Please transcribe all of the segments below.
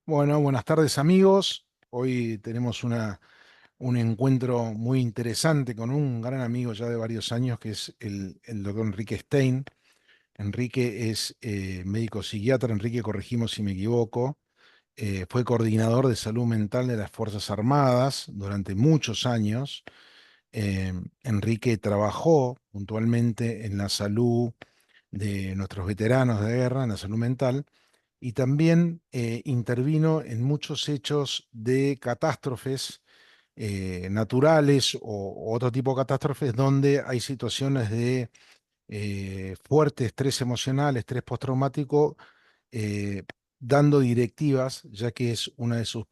Bueno, buenas tardes amigos. Hoy tenemos un encuentro muy interesante con un gran amigo ya de varios años que es el doctor Enrique Stein. Enrique es médico psiquiatra. Enrique, corregimos si me equivoco, fue coordinador de salud mental de las Fuerzas Armadas durante muchos años. Enrique trabajó puntualmente en la salud de nuestros veteranos de guerra, en la salud mental, y también intervino en muchos hechos de catástrofes naturales o otro tipo de catástrofes donde hay situaciones de fuerte estrés emocional, estrés postraumático, eh, dando directivas, ya que es una de sus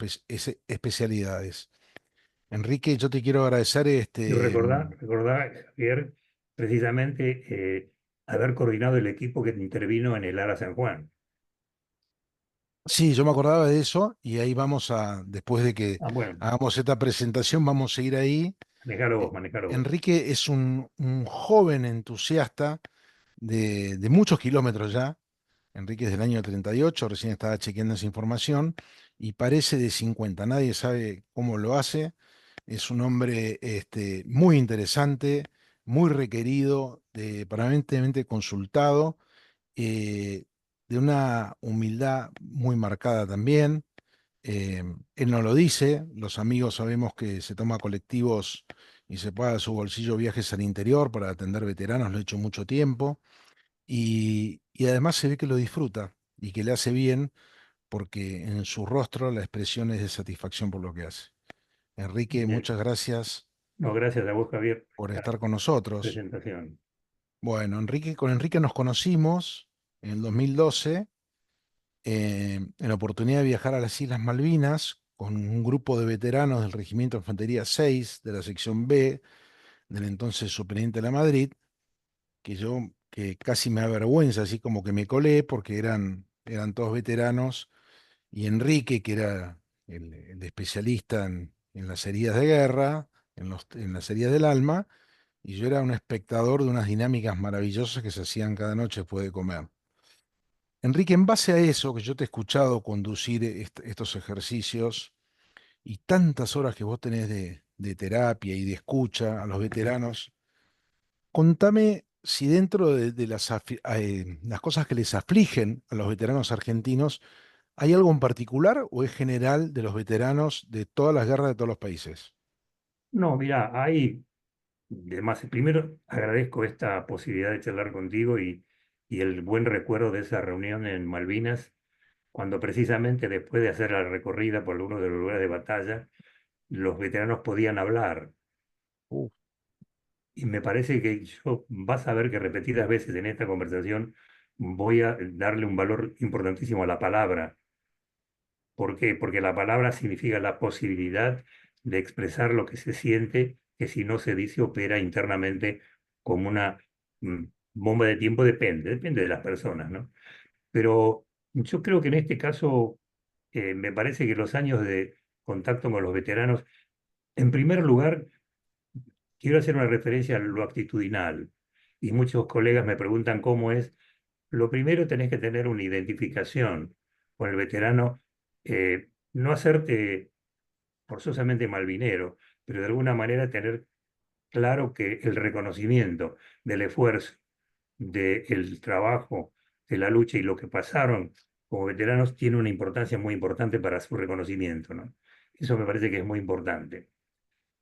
especialidades. Enrique, yo te quiero agradecer Y recordá, Javier, precisamente haber coordinado el equipo que intervino en el Ara San Juan. sí, yo me acordaba de eso y ahí vamos después de que Ah, bueno, hagamos esta presentación, vamos a ir ahí. manejalo Eh, vos, manejalo vos. Enrique es un joven entusiasta de muchos kilómetros ya. Enrique es del año 38, recién estaba chequeando esa información y parece de 50. Nadie sabe cómo lo hace. Es un hombre muy interesante, muy requerido, permanentemente consultado, eh, de una humildad muy marcada también. Él no lo dice, los amigos sabemos que se toma colectivos y se paga de su bolsillo viajes al interior para atender veteranos, lo ha hecho mucho tiempo, y además se ve que lo disfruta y que le hace bien porque en su rostro la expresión es de satisfacción por lo que hace. Enrique, Bien. muchas gracias No, gracias a vos, Javier, por por esta estar con nosotros. presentación. Bueno, con Enrique nos conocimos en el 2012, en la oportunidad de viajar a las Islas Malvinas con un grupo de veteranos del Regimiento de Infantería 6 de la sección B del entonces Subteniente de la Madrid, que casi me avergüenza, así como que me colé porque eran todos veteranos, y Enrique, que era el especialista en las heridas de guerra, en las heridas del alma, y yo era un espectador de unas dinámicas maravillosas que se hacían cada noche después de comer. Enrique, en base a eso, que yo te he escuchado conducir estos ejercicios y tantas horas que vos tenés de terapia y de escucha a los veteranos, contame si dentro de las cosas que les afligen a los veteranos argentinos, ¿hay algo en particular o es general de los veteranos de todas las guerras de todos los países? No, mira, hay, además, primero agradezco esta posibilidad de charlar contigo y el buen recuerdo de esa reunión en Malvinas, cuando precisamente después de hacer la recorrida por algunos de los lugares de batalla, los veteranos podían hablar. Uh, Y me parece que yo, vas a ver que repetidas veces en esta conversación voy a darle un valor importantísimo a la palabra. ¿Por qué? Porque la palabra significa la posibilidad de expresar lo que se siente, que si no se dice opera internamente como una mm, bomba de tiempo, depende de las personas, ¿no? Pero yo creo que en este caso me parece que los años de contacto con los veteranos, en primer lugar, quiero hacer una referencia a lo actitudinal. Y muchos colegas me preguntan cómo es. Lo primero tenés que tener una identificación con el veterano, no hacerte forzosamente malvinero, pero de alguna manera tener claro que el reconocimiento del esfuerzo, del trabajo, de la lucha y lo que pasaron como veteranos tiene una importancia muy importante para su reconocimiento, ¿no? Eso me parece que es muy importante.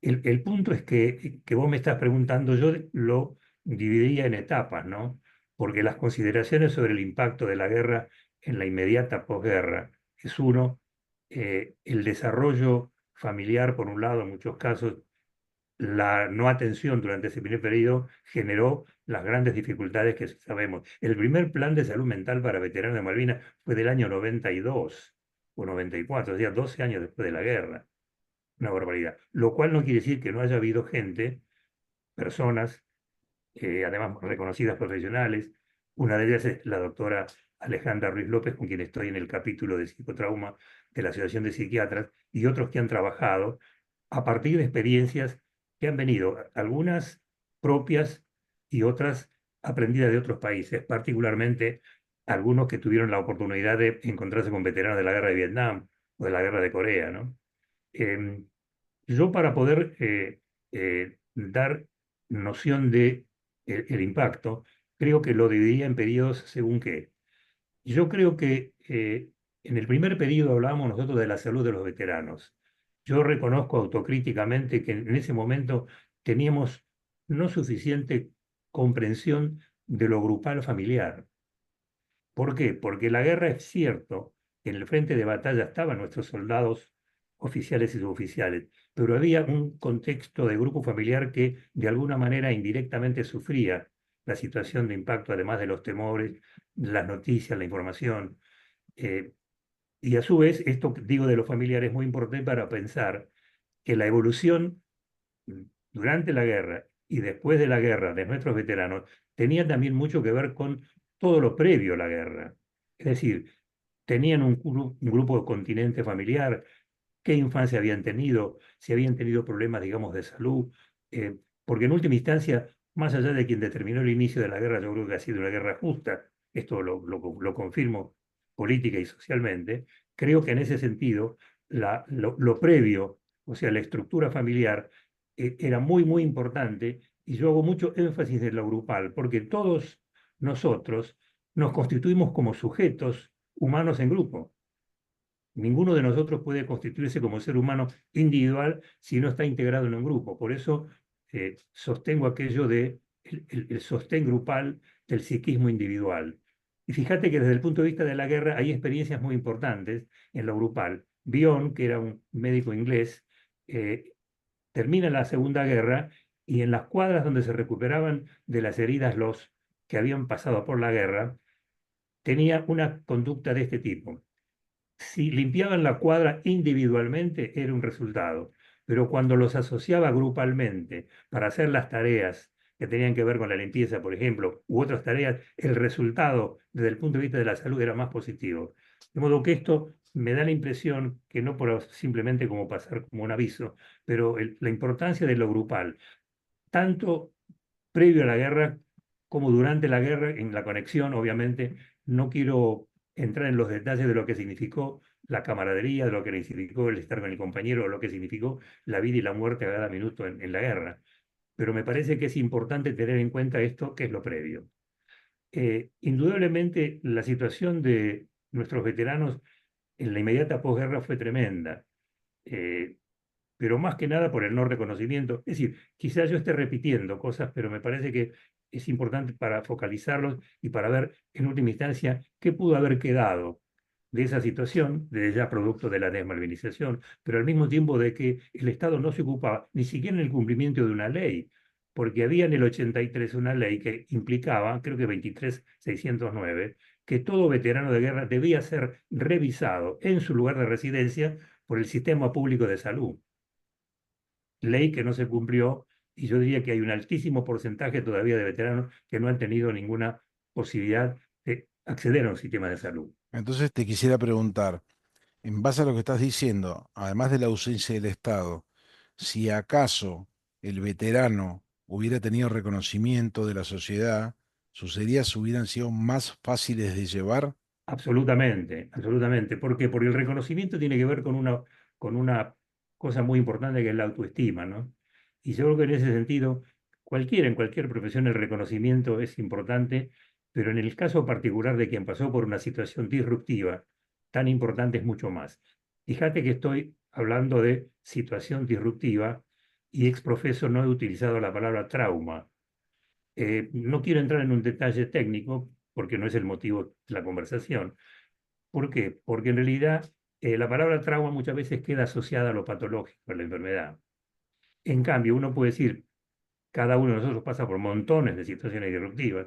El punto es que vos me estás preguntando, yo lo dividiría en etapas, ¿no? Porque las consideraciones sobre el impacto de la guerra en la inmediata posguerra es uno, el desarrollo familiar, por un lado, en muchos casos, la no atención durante ese primer periodo generó las grandes dificultades que sabemos. El primer plan de salud mental para veteranos de Malvinas fue del año 92 o 94, o sea, 12 años después de la guerra. Una barbaridad. Lo cual no quiere decir que no haya habido gente, personas, además reconocidas profesionales. Una de ellas es la doctora Alejandra Ruiz López, con quien estoy en el capítulo de psicotrauma de la Asociación de Psiquiatras, y otros que han trabajado a partir de experiencias que han venido, algunas propias y otras aprendidas de otros países, particularmente algunos que tuvieron la oportunidad de encontrarse con veteranos de la guerra de Vietnam o de la guerra de Corea, ¿no? Yo para poder dar noción de el impacto, creo que lo dividiría en periodos según qué. Yo creo que en el primer periodo hablábamos nosotros de la salud de los veteranos. Yo reconozco autocríticamente que en ese momento teníamos no suficiente comprensión de lo grupal familiar. ¿Por qué? Porque la guerra es cierto que en el frente de batalla estaban nuestros soldados oficiales y suboficiales, pero había un contexto de grupo familiar que de alguna manera indirectamente sufría la situación de impacto, además de los temores, las noticias, la información. Eh, y a su vez, esto que digo de los familiares es muy importante para pensar que la evolución durante la guerra y después de la guerra de nuestros veteranos tenía también mucho que ver con todo lo previo a la guerra. Es decir, tenían un grupo de continente familiar, qué infancia habían tenido, si habían tenido problemas, digamos, de salud, porque en última instancia, más allá de quien determinó el inicio de la guerra, yo creo que ha sido una guerra justa, esto lo confirmo política y socialmente, creo que en ese sentido, lo previo, o sea, la estructura familiar, era muy, muy importante, y yo hago mucho énfasis en lo grupal, porque todos nosotros nos constituimos como sujetos humanos en grupo. Ninguno de nosotros puede constituirse como ser humano individual si no está integrado en un grupo. Por eso sostengo aquello de el sostén grupal del psiquismo individual. Y fíjate que desde el punto de vista de la guerra hay experiencias muy importantes en lo grupal. Bion, que era un médico inglés, eh, termina la Segunda Guerra y en las cuadras donde se recuperaban de las heridas los que habían pasado por la guerra, tenía una conducta de este tipo. Si limpiaban la cuadra individualmente era un resultado, pero cuando los asociaba grupalmente para hacer las tareas que tenían que ver con la limpieza, por ejemplo, u otras tareas, el resultado desde el punto de vista de la salud era más positivo. De modo que esto me da la impresión que no por simplemente como pasar como un aviso, pero la importancia de lo grupal, tanto previo a la guerra como durante la guerra, en la conexión, obviamente, no quiero entrar en los detalles de lo que significó la camaradería, de lo que significó el estar con el compañero, o lo que significó la vida y la muerte a cada minuto en la guerra. Pero me parece que es importante tener en cuenta esto, que es lo previo. Indudablemente, la situación de nuestros veteranos en la inmediata posguerra fue tremenda. Eh, pero más que nada por el no reconocimiento. Es decir, quizás yo esté repitiendo cosas, pero me parece que es importante para focalizarlos y para ver en última instancia qué pudo haber quedado de esa situación, de ya producto de la desmalvinización, pero al mismo tiempo de que el Estado no se ocupaba ni siquiera en el cumplimiento de una ley, porque había en el 83 una ley que implicaba, creo que 23.609, que todo veterano de guerra debía ser revisado en su lugar de residencia por el sistema público de salud, ley que no se cumplió, y yo diría que hay un altísimo porcentaje todavía de veteranos que no han tenido ninguna posibilidad de acceder a un sistema de salud. Entonces te quisiera preguntar, en base a lo que estás diciendo, además de la ausencia del Estado, si acaso el veterano hubiera tenido reconocimiento de la sociedad, sus heridas hubieran sido más fáciles de llevar. Absolutamente, absolutamente. ¿Por qué? Porque el reconocimiento tiene que ver con una cosa muy importante que es la autoestima, ¿no? Y yo creo que en ese sentido, en cualquier profesión, el reconocimiento es importante, pero en el caso particular de quien pasó por una situación disruptiva, tan importante es mucho más. Fíjate que estoy hablando de situación disruptiva y exprofeso no he utilizado la palabra trauma. No quiero entrar en un detalle técnico porque no es el motivo de la conversación. ¿Por qué? Porque en realidad la palabra trauma muchas veces queda asociada a lo patológico, a la enfermedad. En cambio, uno puede decir, cada uno de nosotros pasa por montones de situaciones disruptivas,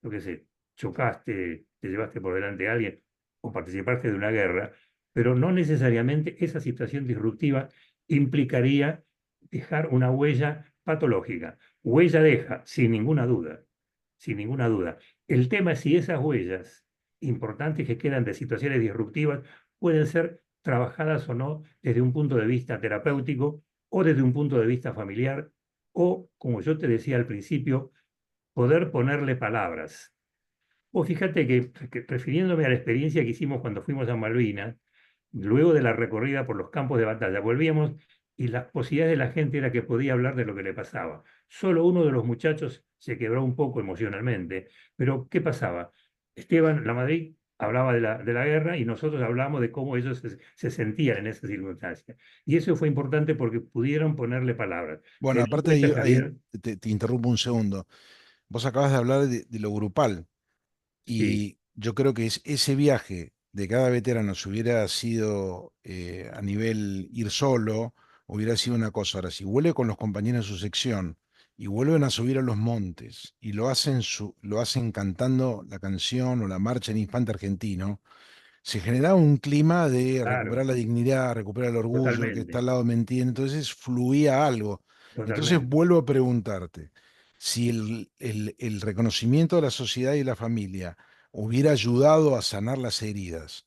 lo que sé, chocaste, te llevaste por delante a alguien o participaste de una guerra, pero no necesariamente esa situación disruptiva implicaría dejar una huella patológica. Huella deja, sin ninguna duda, sin ninguna duda. El tema es si esas huellas importantes que quedan de situaciones disruptivas pueden ser trabajadas o no desde un punto de vista terapéutico o desde un punto de vista familiar o, como yo te decía al principio, poder ponerle palabras. O fíjate que refiriéndome a la experiencia que hicimos cuando fuimos a Malvinas, luego de la recorrida por los campos de batalla. Volvíamos y las posibilidades de la gente era que podía hablar de lo que le pasaba. Solo uno de los muchachos se quebró un poco emocionalmente, pero ¿qué pasaba? Esteban Lamadrid hablaba de la guerra y nosotros hablábamos de cómo ellos se sentían en esa circunstancia. Y eso fue importante porque pudieron ponerle palabras. Bueno, ¿Te das aparte cuenta, ahí Javier? te interrumpo un segundo. Vos acabas de hablar de lo grupal Sí, y yo creo que ese viaje de cada veterano, si hubiera sido a nivel ir solo, hubiera sido una cosa. Ahora, si vuelve con los compañeros de su sección y vuelven a subir a los montes y lo hacen cantando la canción o la marcha en infante argentino, se generaba un clima de recuperar claro, la dignidad, recuperar el orgullo, el que está totalmente, al lado me entiende, entonces fluía algo. Entonces totalmente. vuelvo a preguntarte, si el reconocimiento de la sociedad y la familia hubiera ayudado a sanar las heridas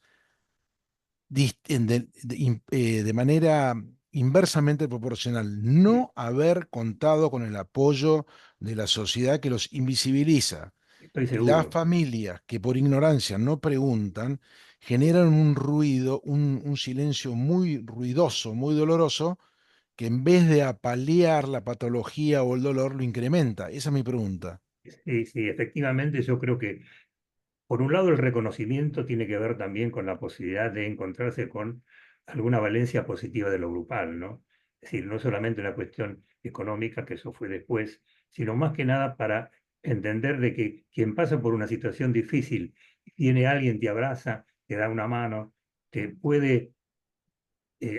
de manera inversamente proporcional, Sí, no haber contado con el apoyo de la sociedad que los invisibiliza estoy y las seguro. familias que por ignorancia no preguntan, generan un ruido, un silencio muy ruidoso, muy doloroso, que en vez de apalear la patología o el dolor, lo incrementa. Esa es mi pregunta. Sí, sí, efectivamente yo creo que por un lado el reconocimiento tiene que ver también con la posibilidad de encontrarse con alguna valencia positiva de lo grupal, ¿no? Es decir, no solamente una cuestión económica, que eso fue después, sino más que nada para entender de que quien pasa por una situación difícil, viene alguien, te abraza, te da una mano, te puede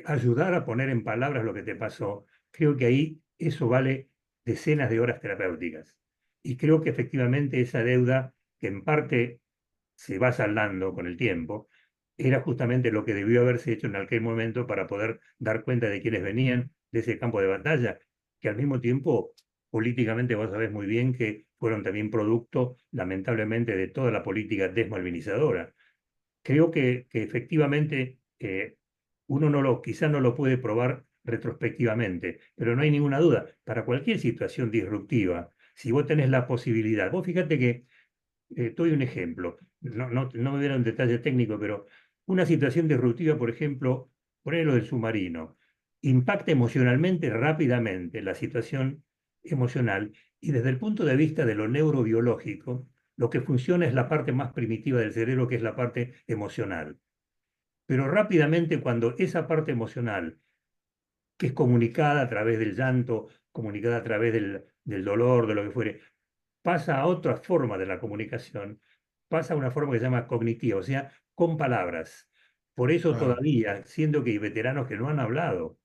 ayudar a poner en palabras lo que te pasó, creo que ahí eso vale decenas de horas terapéuticas. Y creo que efectivamente esa deuda, que en parte se va saldando con el tiempo, era justamente lo que debió haberse hecho en aquel momento para poder dar cuenta de quienes venían de ese campo de batalla, que al mismo tiempo políticamente vos sabés muy bien que fueron también producto, lamentablemente, de toda la política desmalvinizadora. Creo que efectivamente uno quizá no lo puede probar retrospectivamente, pero no hay ninguna duda, para cualquier situación disruptiva, si vos tenés la posibilidad, vos fíjate que, te doy un ejemplo, no me voy a dar un detalle técnico, pero una situación disruptiva, por ejemplo, poner lo del submarino, impacta emocionalmente rápidamente la situación emocional y desde el punto de vista de lo neurobiológico, lo que funciona es la parte más primitiva del cerebro, que es la parte emocional. Pero rápidamente cuando esa parte emocional, que es comunicada a través del llanto, comunicada a través del dolor, de lo que fuere, pasa a otra forma de la comunicación, pasa a una forma que se llama cognitiva, o sea, con palabras. Por eso Claro. todavía, siendo que hay veteranos que no han hablado,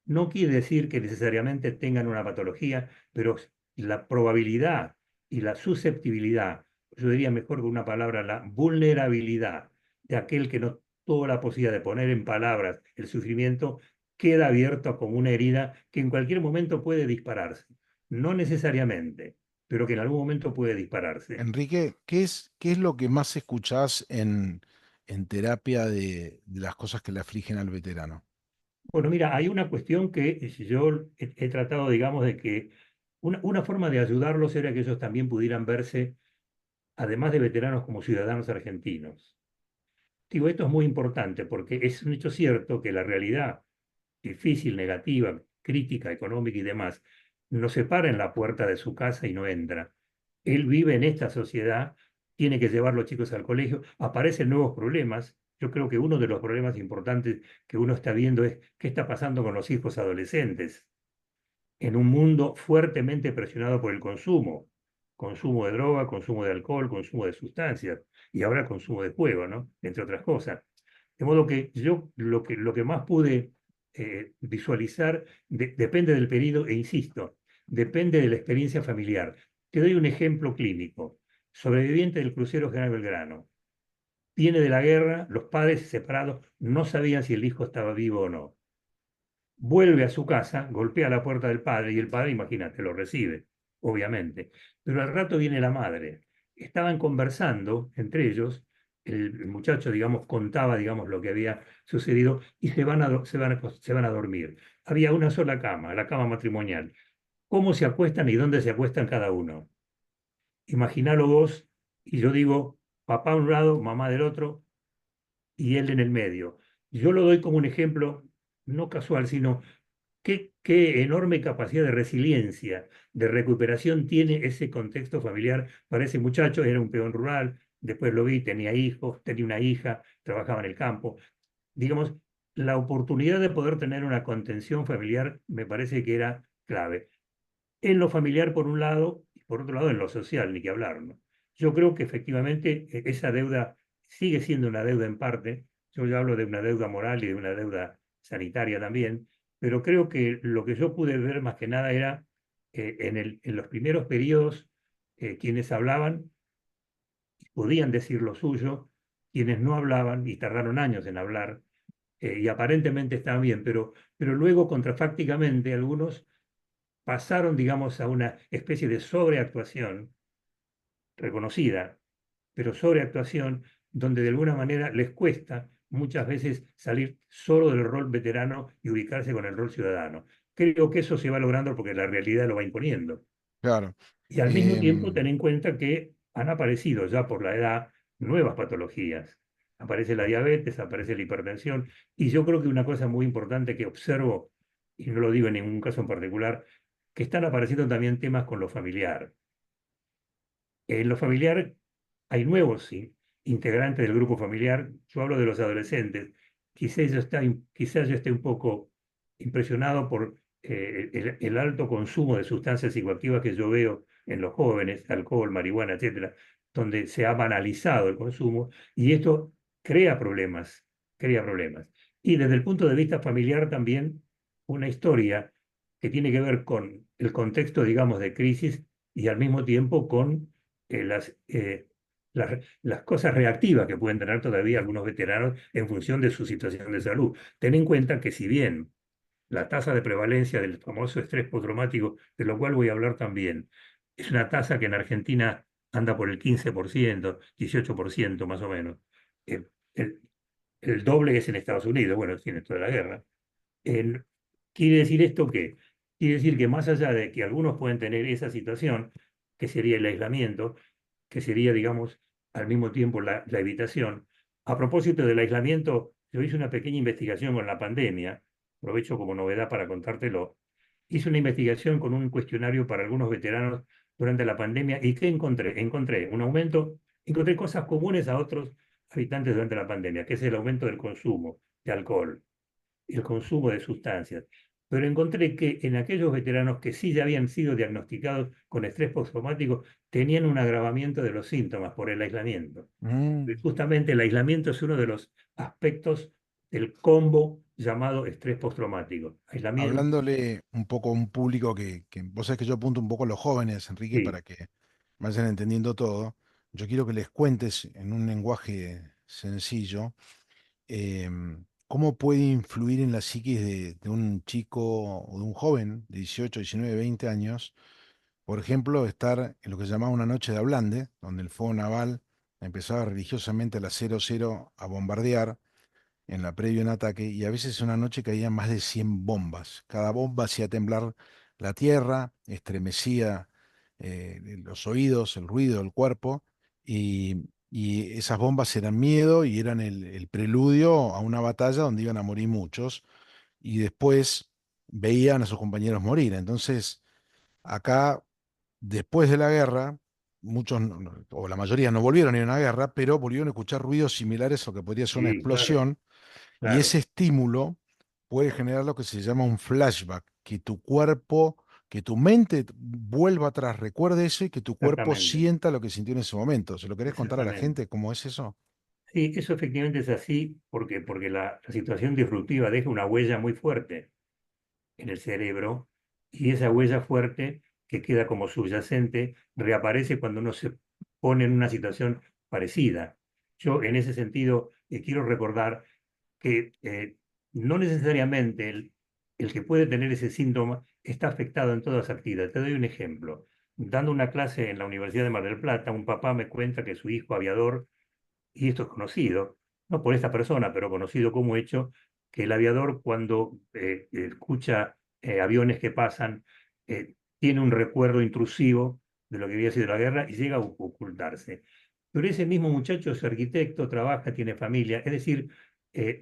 no quiere decir que necesariamente tengan una patología, pero la probabilidad y la susceptibilidad, yo diría mejor que una palabra, la vulnerabilidad de aquel que no tuvo la posibilidad de poner en palabras el sufrimiento, queda abierto como una herida que en cualquier momento puede dispararse. No necesariamente, pero que en algún momento puede dispararse. Enrique, qué es lo que más escuchás en terapia de las cosas que le afligen al veterano? Bueno, mira, hay una cuestión que yo he tratado, digamos, de que una forma de ayudarlos era que ellos también pudieran verse además de veteranos como ciudadanos argentinos. Digo, esto es muy importante porque es un hecho cierto que la realidad difícil, negativa, crítica, económica y demás, nos separa en la puerta de su casa y no entra. Él vive en esta sociedad, tiene que llevar los chicos al colegio, aparecen nuevos problemas. Yo creo que uno de los problemas importantes que uno está viendo es qué está pasando con los hijos adolescentes en un mundo fuertemente presionado por el consumo, consumo de droga, consumo de alcohol, consumo de sustancias y ahora consumo de juego, ¿no? Entre otras cosas. De modo que yo lo que más pude visualizar depende del periodo e insisto, depende de la experiencia familiar. Te doy un ejemplo clínico. Sobreviviente del crucero General Belgrano. Viene de la guerra, los padres separados no sabían si el hijo estaba vivo o no. Vuelve a su casa, golpea la puerta del padre y el padre, imagínate, lo recibe, obviamente. Pero al rato viene la madre. Estaban conversando entre ellos, el muchacho, digamos, contaba, digamos, lo que había sucedido y se van a dormir. Había una sola cama, la cama matrimonial. ¿Cómo se acuestan y dónde se acuestan cada uno? Imaginalo vos y yo digo, papá a un lado, mamá del otro y él en el medio. yo lo doy como un ejemplo, no casual, sino qué enorme capacidad de resiliencia, de recuperación tiene ese contexto familiar para ese muchacho. Era un peón rural, después lo vi, tenía hijos, tenía una hija, trabajaba en el campo. Digamos, la oportunidad de poder tener una contención familiar me parece que era clave. En lo familiar por un lado, y por otro lado en lo social, ni que hablar, ¿no? Yo creo que efectivamente esa deuda sigue siendo una deuda en parte. Yo ya hablo de una deuda moral y de una deuda sanitaria también, pero creo que lo que yo pude ver más que nada era en los primeros periodos quienes hablaban y podían decir lo suyo, quienes no hablaban y tardaron años en hablar y aparentemente estaban bien, pero luego contrafácticamente algunos pasaron, digamos, a una especie de sobreactuación reconocida, pero sobreactuación donde de alguna manera les cuesta muchas veces salir solo del rol veterano y ubicarse con el rol ciudadano. Creo que eso se va logrando porque la realidad lo va imponiendo. Claro. Y al mismo tiempo, ten Em, en cuenta que han aparecido ya por la edad nuevas patologías. Aparece la diabetes, aparece la hipertensión, y yo creo que una cosa muy importante que observo, y no lo digo en ningún caso en particular, que están apareciendo también temas con lo familiar. En lo familiar hay nuevos ¿sí? integrantes del grupo familiar. Yo hablo de los adolescentes. Quizás yo esté un poco impresionado por el alto consumo de sustancias psicoactivas que yo veo en los jóvenes, alcohol, marihuana, etcétera, donde se ha banalizado el consumo y esto crea problemas, crea problemas. Y desde el punto de vista familiar también una historia que tiene que ver con el contexto, digamos, de crisis y al mismo tiempo con las cosas reactivas que pueden tener todavía algunos veteranos en función de su situación de salud. Ten en cuenta que si bien la tasa de prevalencia del famoso estrés postraumático, de lo cual voy a hablar también, es una tasa que en Argentina anda por el 15%, 18% más o menos. El, el- el doble es en Estados Unidos, bueno, tiene toda la guerra. El- ¿Quiere decir esto qué? Quiere decir que más allá de que algunos pueden tener esa situación, que sería el aislamiento, que sería, digamos, al mismo tiempo la evitación. A propósito del aislamiento, yo hice una pequeña investigación con la pandemia, aprovecho como novedad para contártelo. Hice una investigación con un cuestionario para algunos veteranos durante la pandemia y ¿qué encontré? Encontré un aumento, encontré cosas comunes a otros habitantes durante la pandemia, que es el aumento del consumo de alcohol, el consumo de sustancias. Pero encontré que en aquellos veteranos que sí ya habían sido diagnosticados con estrés postraumático, tenían un agravamiento de los síntomas por el aislamiento. Y mm, justamente el aislamiento es uno de los aspectos del combo llamado estrés postraumático. Aislamiento, Hablándole un poco a un público que vos sabés que yo apunto un poco a los jóvenes, Enrique, sí, para que vayan entendiendo todo. Yo quiero que les cuentes en un lenguaje sencillo cómo puede influir en la psiquis de un chico o de un joven de 18, 19, 20 años, por ejemplo, estar en lo que se llamaba una noche de Ablande, donde el fuego naval empezaba religiosamente a las 00 a bombardear en la previa un ataque y a veces en una noche caían más de 100 bombas. Cada bomba hacía temblar la tierra, estremecía los oídos, el ruido, el cuerpo y esas bombas eran miedo y eran el preludio a una batalla donde iban a morir muchos y después veían a sus compañeros morir. Entonces, acá, después de la guerra, muchos, o la mayoría no volvieron a ir a una guerra, pero volvieron a escuchar ruidos similares a lo que podría ser una sí, claro, explosión y claro, ese estímulo puede generar lo que se llama un flashback, que tu cuerpo, que tu mente vuelva atrás, recuerde eso y que tu cuerpo exactamente, sienta lo que sintió en ese momento. ¿Se lo querés contar a la exactamente. gente cómo es eso? Sí, eso efectivamente es así porque la situación disruptiva deja una huella muy fuerte en el cerebro y esa huella fuerte que queda como subyacente reaparece cuando uno se pone en una situación parecida. Yo en ese sentido quiero recordar que no necesariamente el que puede tener ese síntoma está afectado en todas las actividades. Te doy un ejemplo. Dando una clase en la Universidad de Mar del Plata, un papá me cuenta que su hijo aviador, y esto es conocido, no por esta persona, pero conocido como hecho, que el aviador cuando escucha aviones que pasan, tiene un recuerdo intrusivo de lo que había sido la guerra y llega a ocultarse. Pero ese mismo muchacho es arquitecto, trabaja, tiene familia, es decir,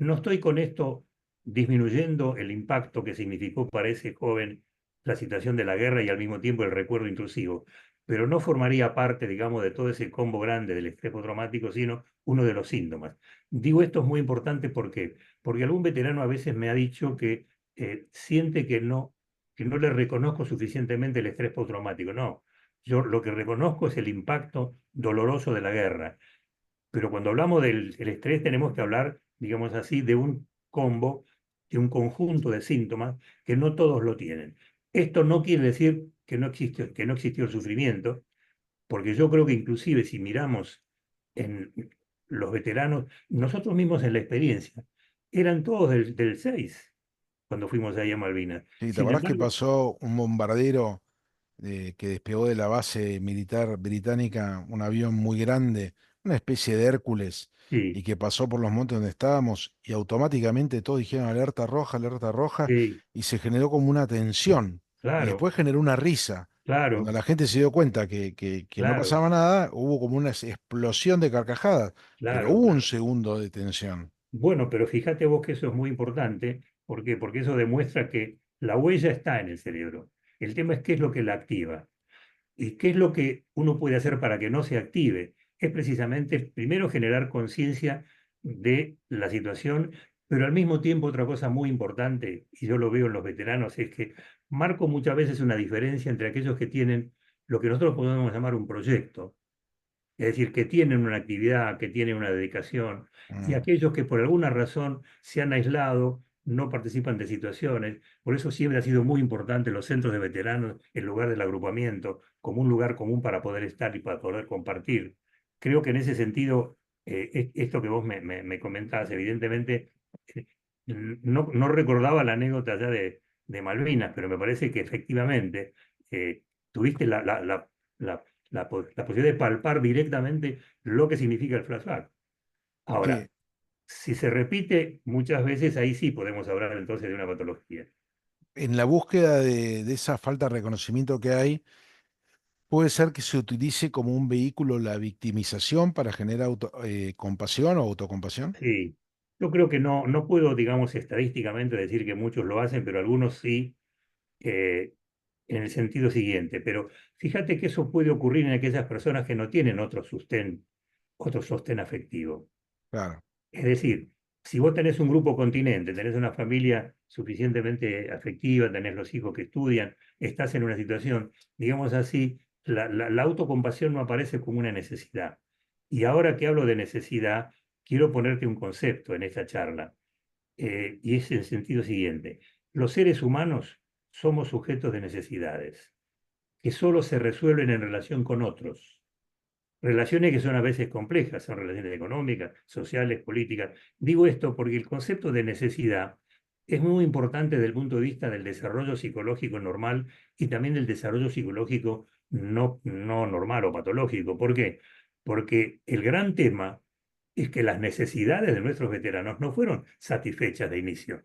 No estoy con esto disminuyendo el impacto que significó para ese joven la situación de la guerra y al mismo tiempo el recuerdo intrusivo, pero no formaría parte, digamos, de todo ese combo grande del estrés postraumático, sino uno de los síntomas. Digo esto es muy importante porque algún veterano a veces me ha dicho que siente que no le reconozco suficientemente el estrés postraumático. No, yo lo que reconozco es el impacto doloroso de la guerra, pero cuando hablamos del estrés tenemos que hablar, digamos así, de un combo, de un conjunto de síntomas que no todos lo tienen. Esto no quiere decir que no existió el sufrimiento, porque yo creo que inclusive si miramos en los veteranos, nosotros mismos en la experiencia, eran todos del 6 cuando fuimos ahí a Malvinas. Sí, ¿te Sin acordás que embargo, pasó un bombardero que despegó de la base militar británica, un avión muy grande, una especie de Hércules, sí, y que pasó por los montes donde estábamos, y automáticamente todos dijeron alerta roja, sí, y se generó como una tensión, y claro, después generó una risa. Cuando claro, la gente se dio cuenta que no claro, pasaba nada, hubo como una explosión de carcajadas, pero claro, hubo un claro. segundo de tensión. Bueno, pero fíjate vos que eso es muy importante. ¿Por qué? Porque eso demuestra que la huella está en el cerebro. El tema es qué es lo que la activa. ¿Y qué es lo que uno puede hacer para que no se active? Es precisamente, primero, generar conciencia de la situación, pero al mismo tiempo otra cosa muy importante, y yo lo veo en los veteranos, es que marco muchas veces una diferencia entre aquellos que tienen lo que nosotros podemos llamar un proyecto, es decir, que tienen una actividad, que tienen una dedicación, y Mm. aquellos que por alguna razón se han aislado, no participan de situaciones. Por eso siempre ha sido muy importante los centros de veteranos en lugar del agrupamiento, como un lugar común para poder estar y para poder compartir. Creo que en ese sentido, esto que vos me comentabas, evidentemente, eh, no recordaba la anécdota ya de Malvinas, pero me parece que efectivamente tuviste la posibilidad de palpar directamente lo que significa el flashback. Ahora, Que si se repite muchas veces, ahí sí podemos hablar entonces de una patología. en la búsqueda de esa falta de reconocimiento que hay, puede ser que se utilice como un vehículo la victimización para generar compasión o autocompasión. Sí, yo creo que no puedo, digamos, estadísticamente decir que muchos lo hacen, pero algunos sí, eh, en el sentido siguiente. Pero fíjate que eso puede ocurrir en aquellas personas que no tienen otro sostén afectivo. Claro. Es decir, si vos tenés un grupo continente, tenés una familia suficientemente afectiva, tenés los hijos que estudian, estás en una situación, digamos así, la autocompasión no aparece como una necesidad. Y ahora que hablo de necesidad, quiero ponerte un concepto en esta charla, y es el sentido siguiente. Los seres humanos somos sujetos de necesidades, que solo se resuelven en relación con otros. Relaciones que son a veces complejas, son relaciones económicas, sociales, políticas. Digo esto porque el concepto de necesidad es muy importante desde el punto de vista del desarrollo psicológico normal y también del desarrollo psicológico no normal o patológico. ¿Por qué? Porque el gran tema es que las necesidades de nuestros veteranos no fueron satisfechas de inicio.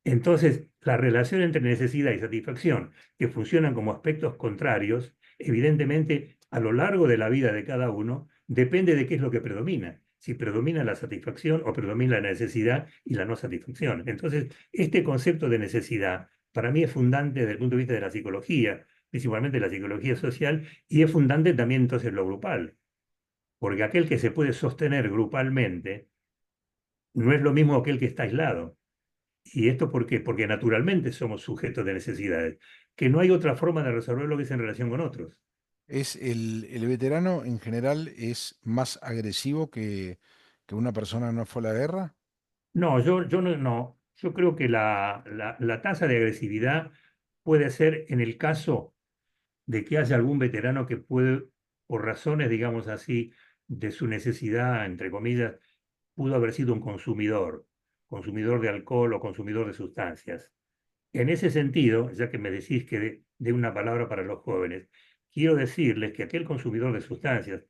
Entonces, la relación entre necesidad y satisfacción, que funcionan como aspectos contrarios, evidentemente a lo largo de la vida de cada uno, depende de qué es lo que predomina. Si predomina la satisfacción o predomina la necesidad y la no satisfacción. Entonces, este concepto de necesidad para mí es fundante desde el punto de vista de la psicología, principalmente la psicología social, y es fundante también entonces lo grupal, porque aquel que se puede sostener grupalmente no es lo mismo que aquel que está aislado. ¿Y esto por qué? Porque naturalmente somos sujetos de necesidades, que no hay otra forma de resolverlo que es en relación con otros. El veterano en general es más agresivo que una persona que no fue a la guerra. No, yo no. Yo creo que la tasa de agresividad puede ser en el caso de que haya algún veterano que puede, por razones, digamos así, de su necesidad, entre comillas, pudo haber sido un consumidor de alcohol o consumidor de sustancias. En ese sentido, ya que me decís que de una palabra para los jóvenes, quiero decirles que aquel consumidor de sustancias,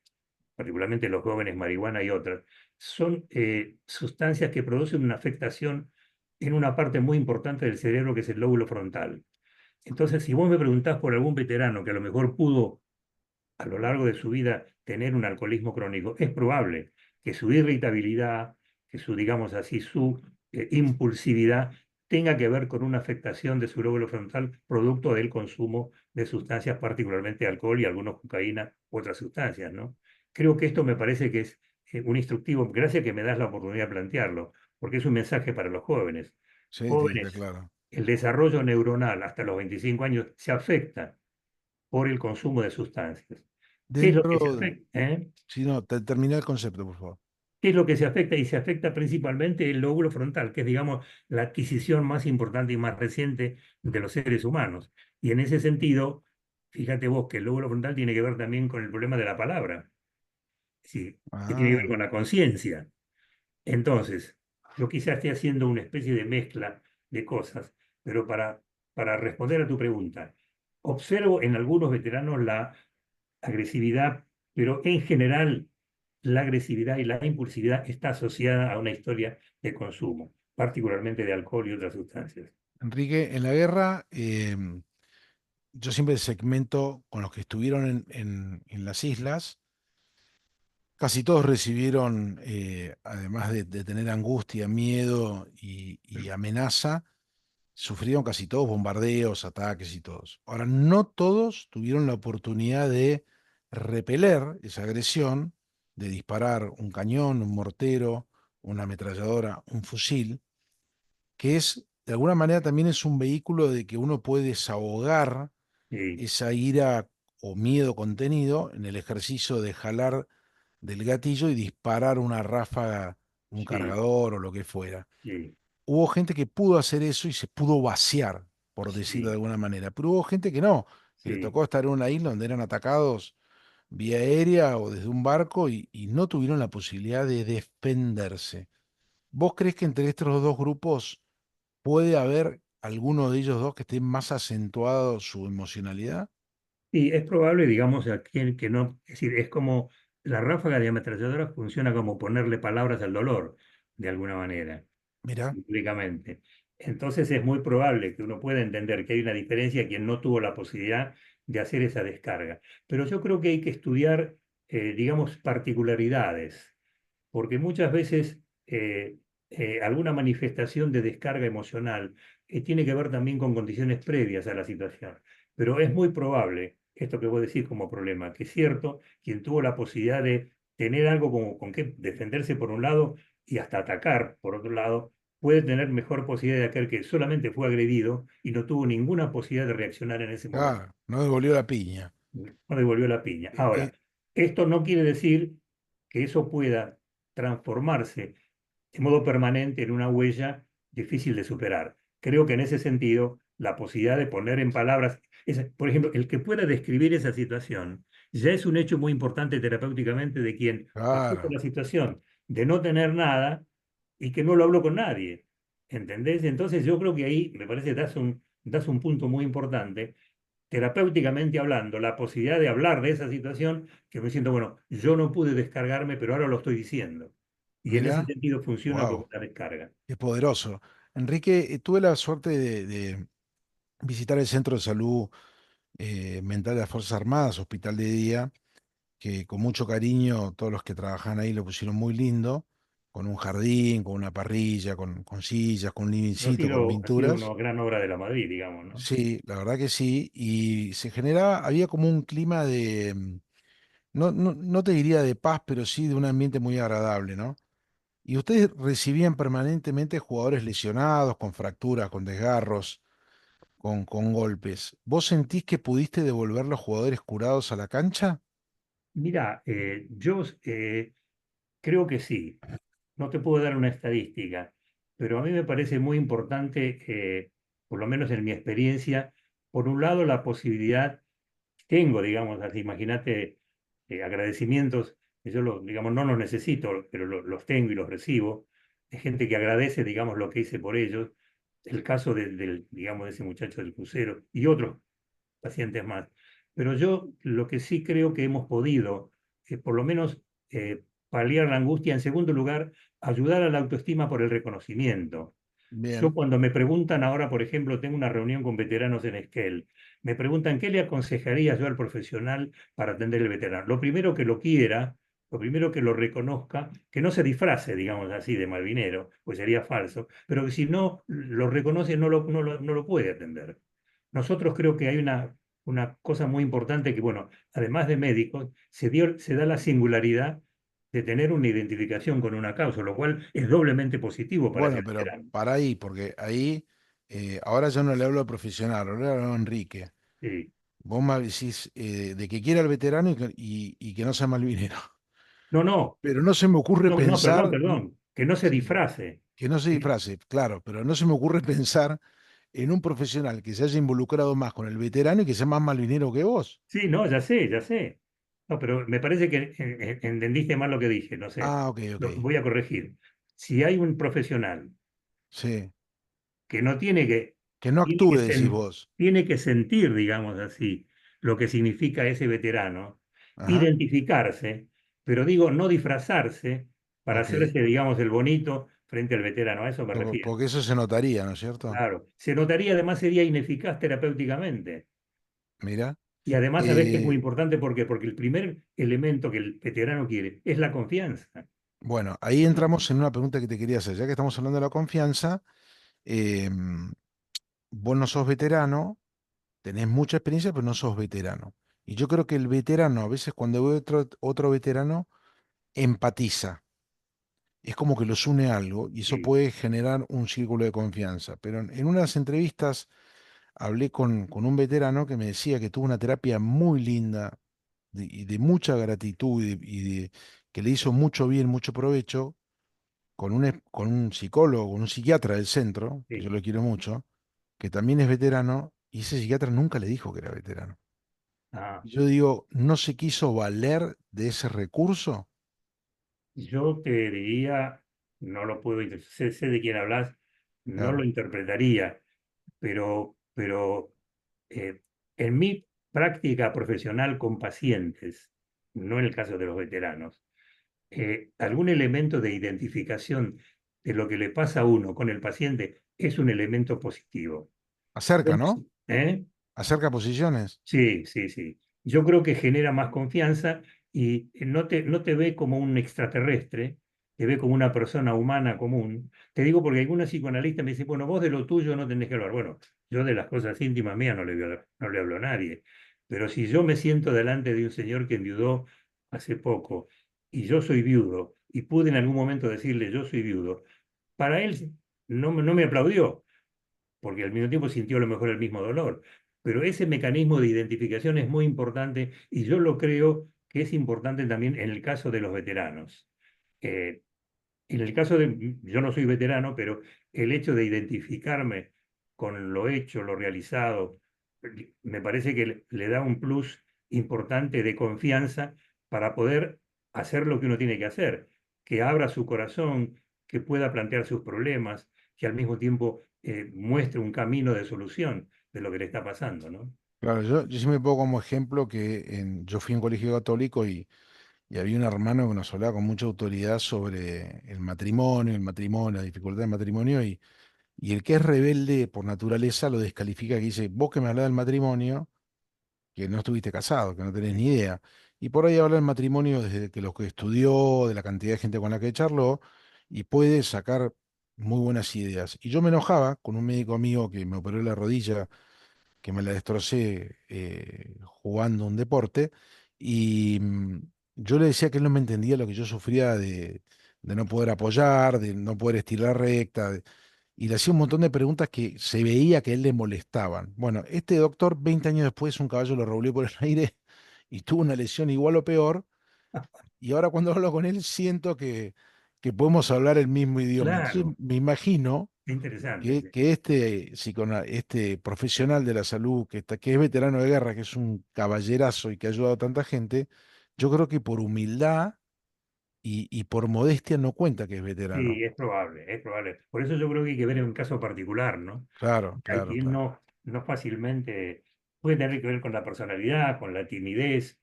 particularmente los jóvenes, marihuana y otras, son sustancias que producen una afectación en una parte muy importante del cerebro que es el lóbulo frontal. Entonces, si vos me preguntás por algún veterano que a lo mejor pudo a lo largo de su vida tener un alcoholismo crónico, es probable que su irritabilidad, que su, digamos así, su impulsividad tenga que ver con una afectación de su lóbulo frontal producto del consumo de sustancias, particularmente alcohol y algunos cocaína u otras sustancias, ¿no? Creo que esto me parece que es un instructivo, gracias que me das la oportunidad de plantearlo, porque es un mensaje para los jóvenes. Sí, sí, está Jóvenes, claro. el desarrollo neuronal hasta los 25 años se afecta por el consumo de sustancias. ¿Qué es lo que se Dentro, afecta? ¿Eh? si no, termina el concepto, por favor. ¿Qué es lo que se afecta? Y se afecta principalmente el lóbulo frontal, que es, digamos, la adquisición más importante y más reciente de los seres humanos. Y en ese sentido, fíjate vos que el lóbulo frontal tiene que ver también con el problema de la palabra, ¿sí? Que tiene que ver Ah, con la conciencia. Entonces, yo quizás esté haciendo una especie de mezcla de cosas, pero para responder a tu pregunta, observo en algunos veteranos la agresividad, pero en general la agresividad y la impulsividad está asociada a una historia de consumo, particularmente de alcohol y otras sustancias. Enrique, en la guerra, yo siempre segmento con los que estuvieron en las islas. Casi todos recibieron, además de tener angustia, miedo y amenaza, sufrieron casi todos bombardeos, ataques y todos. Ahora, no todos tuvieron la oportunidad de repeler esa agresión, de disparar un cañón, un mortero, una ametralladora, un fusil, que es, de alguna manera, también es un vehículo de que uno puede desahogar Sí, esa ira o miedo contenido en el ejercicio de jalar del gatillo y disparar una ráfaga, un sí, cargador o lo que fuera. sí, Hubo gente que pudo hacer eso y se pudo vaciar, por decirlo de sí, alguna manera, pero hubo gente que no, que le sí. tocó estar en una isla donde eran atacados vía aérea o desde un barco y no tuvieron la posibilidad de defenderse. ¿Vos crees que entre estos dos grupos puede haber alguno de ellos dos que esté más acentuado su emocionalidad? Y es probable, digamos, a quien que no, es decir, es como la ráfaga de ametralladora funciona como ponerle palabras al dolor, de alguna manera, Mira, simbólicamente. Entonces es muy probable que uno pueda entender que hay una diferencia quien no tuvo la posibilidad de hacer esa descarga. Pero yo creo que hay que estudiar, digamos, particularidades, porque muchas veces alguna manifestación de descarga emocional tiene que ver también con condiciones previas a la situación. Pero es muy probable, esto que vos decís como problema, que es cierto, quien tuvo la posibilidad de tener algo como, con que defenderse por un lado y hasta atacar por otro lado, puede tener mejor posibilidad de aquel que solamente fue agredido y no tuvo ninguna posibilidad de reaccionar en ese momento. claro, no devolvió la piña. No devolvió la piña. Eh, Ahora, eh, esto no quiere decir que eso pueda transformarse de modo permanente en una huella difícil de superar. Creo que en ese sentido, la posibilidad de poner en palabras, por ejemplo, el que pueda describir esa situación, ya es un hecho muy importante terapéuticamente de quien pasó por claro, la situación de no tener nada y que no lo habló con nadie. ¿Entendés? Entonces yo creo que ahí me parece que das un punto muy importante terapéuticamente hablando, la posibilidad de hablar de esa situación, que me siento, bueno, yo no pude descargarme, pero ahora lo estoy diciendo. Y en ese mira, sentido funciona como wow, una descarga. es poderoso. Enrique, tuve la suerte de visitar el Centro de Salud Mental de las Fuerzas Armadas, Hospital de Día, que con mucho cariño todos los que trabajan ahí lo pusieron muy lindo, con un jardín, con una parrilla, con sillas, con un livingcito, con Ha sido pinturas. una gran obra de la Madrid, digamos, ¿no? Sí, la verdad que sí, y se generaba, había como un clima de, no te diría de paz, pero sí de un ambiente muy agradable, ¿no? Y ustedes recibían permanentemente jugadores lesionados, con fracturas, con desgarros, con golpes. ¿Vos sentís que pudiste devolver los jugadores curados a la cancha? Mira, yo creo que sí. No te puedo dar una estadística, pero a mí me parece muy importante, por lo menos en mi experiencia, por un lado la posibilidad tengo, digamos, así, imagínate, agradecimientos, que yo, digamos, no los necesito, pero los tengo y los recibo, de gente que agradece, digamos, lo que hice por ellos, el caso digamos, de ese muchacho del crucero y otros pacientes más. Pero yo lo que sí creo que hemos podido, por lo menos, paliar la angustia, en segundo lugar, ayudar a la autoestima por el reconocimiento. Yo Bien, cuando me preguntan ahora, por ejemplo, tengo una reunión con veteranos en Esquel, me preguntan qué le aconsejaría yo al profesional para atender el veterano. Lo primero que lo quiera, lo primero que lo reconozca, que no se disfrace, digamos así, de malvinero, pues sería falso, pero que si no lo reconoce no lo puede atender. Nosotros creo que hay una cosa muy importante que, bueno, además de médicos, se da la singularidad de tener una identificación con una causa, lo cual es doblemente positivo para ese Bueno, pero veterano. para ahí, porque ahí, ahora yo no le hablo de profesional, ahora le hablo a Enrique. Sí. Vos me decís de que quiera el veterano y que no sea malvinero. No, no, Pero no se me ocurre no, no, perdón, pensar, perdón, que no se sí, disfrace. que no se Que- disfrace, claro, pero no se me ocurre pensar en un profesional que se haya involucrado más con el veterano y que sea más malvinero que vos. Sí, no, ya sé, ya sé. No, pero me parece que entendiste mal lo que dije, no sé. Ah, ok, ok. Voy a corregir. Si hay un profesional Sí. que no tiene que, Que no tiene que, actúe, decís vos. tiene que sentir, digamos así, lo que significa ese veterano, Ajá, identificarse, pero digo, no disfrazarse para ok. hacerse, digamos, el bonito frente al veterano, a eso me refiero. Porque eso se notaría, ¿no es cierto? Claro, se notaría, además sería ineficaz terapéuticamente. Mira. Y además, sabes que es muy Eh, importante porque el primer elemento que el veterano quiere es la confianza. bueno, ahí entramos en una pregunta que te quería hacer. Ya que estamos hablando de la confianza, em, vos no sos veterano, tenés mucha experiencia, pero no sos veterano. Y yo creo que el veterano, a veces cuando ve otro veterano, empatiza. Es como que los une algo y eso Sí, puede generar un círculo de confianza. Pero en unas entrevistas hablé con un veterano que me decía que tuvo una terapia muy linda y de mucha gratitud que le hizo mucho bien, mucho provecho con un psicólogo, con un psiquiatra del centro, que yo sí. lo quiero mucho, que también es veterano, y ese psiquiatra nunca le dijo que era veterano. Ah, Y yo digo, ¿no se quiso valer de ese recurso? yo te diría, no lo puedo, sé de quién hablas, no lo Claro. interpretaría, pero eh, en mi práctica profesional con pacientes, no en el caso de los veteranos, algún elemento de identificación de lo que le pasa a uno con el paciente es un elemento positivo. Acerca, ¿no? ¿Eh? Acerca posiciones. Sí, sí, sí. Yo creo que genera más confianza y no te ve como un extraterrestre, te ve como una persona humana común. Te digo porque algunos psicoanalistas me dicen, bueno, vos de lo tuyo no tenés que hablar. Bueno, yo de las cosas íntimas mías no le hablo a nadie. Pero si yo me siento delante de un señor que enviudó hace poco y yo soy viudo y pude en algún momento decirle yo soy viudo, para él no me aplaudió porque al mismo tiempo sintió a lo mejor el mismo dolor. Pero ese mecanismo de identificación es muy importante y yo lo creo que es importante también en el caso de los veteranos. Eh, en el caso de, yo no soy veterano, pero el hecho de identificarme con lo hecho, lo realizado, me parece que le da un plus importante de confianza para poder hacer lo que uno tiene que hacer, que abra su corazón, que pueda plantear sus problemas, que al mismo tiempo muestre un camino de solución de lo que le está pasando, ¿no? Claro, yo sí me pongo como ejemplo yo fui a un colegio católico y había un hermano que nos hablaba con mucha autoridad sobre el matrimonio, la dificultad del matrimonio, y el que es rebelde por naturaleza lo descalifica, que dice, vos que me hablas del matrimonio, que no estuviste casado, que no tenés ni idea. Y por ahí habla del matrimonio desde que lo que estudió, de la cantidad de gente con la que charló, y puede sacar muy buenas ideas. Y yo me enojaba con un médico amigo que me operó la rodilla, que me la destrocé jugando un deporte, y yo le decía que él no me entendía lo que yo sufría de no poder apoyar, de no poder estirar recta, y le hacía un montón de preguntas que se veía que a él le molestaban. Bueno, este doctor, 20 años después, un caballo lo revolvió por el aire y tuvo una lesión igual o peor, y ahora cuando hablo con él siento que podemos hablar el mismo idioma. Entonces Claro, me imagino qué interesante. Sí. que este profesional de la salud, que es veterano de guerra, que es un caballerazo y que ha ayudado a tanta gente, yo creo que por humildad y por modestia no cuenta que es veterano. Sí, es probable, es probable. Por eso yo creo que hay que ver en un caso particular, ¿no? Claro, Hay claro, quien claro. no fácilmente puede tener que ver con la personalidad, con la timidez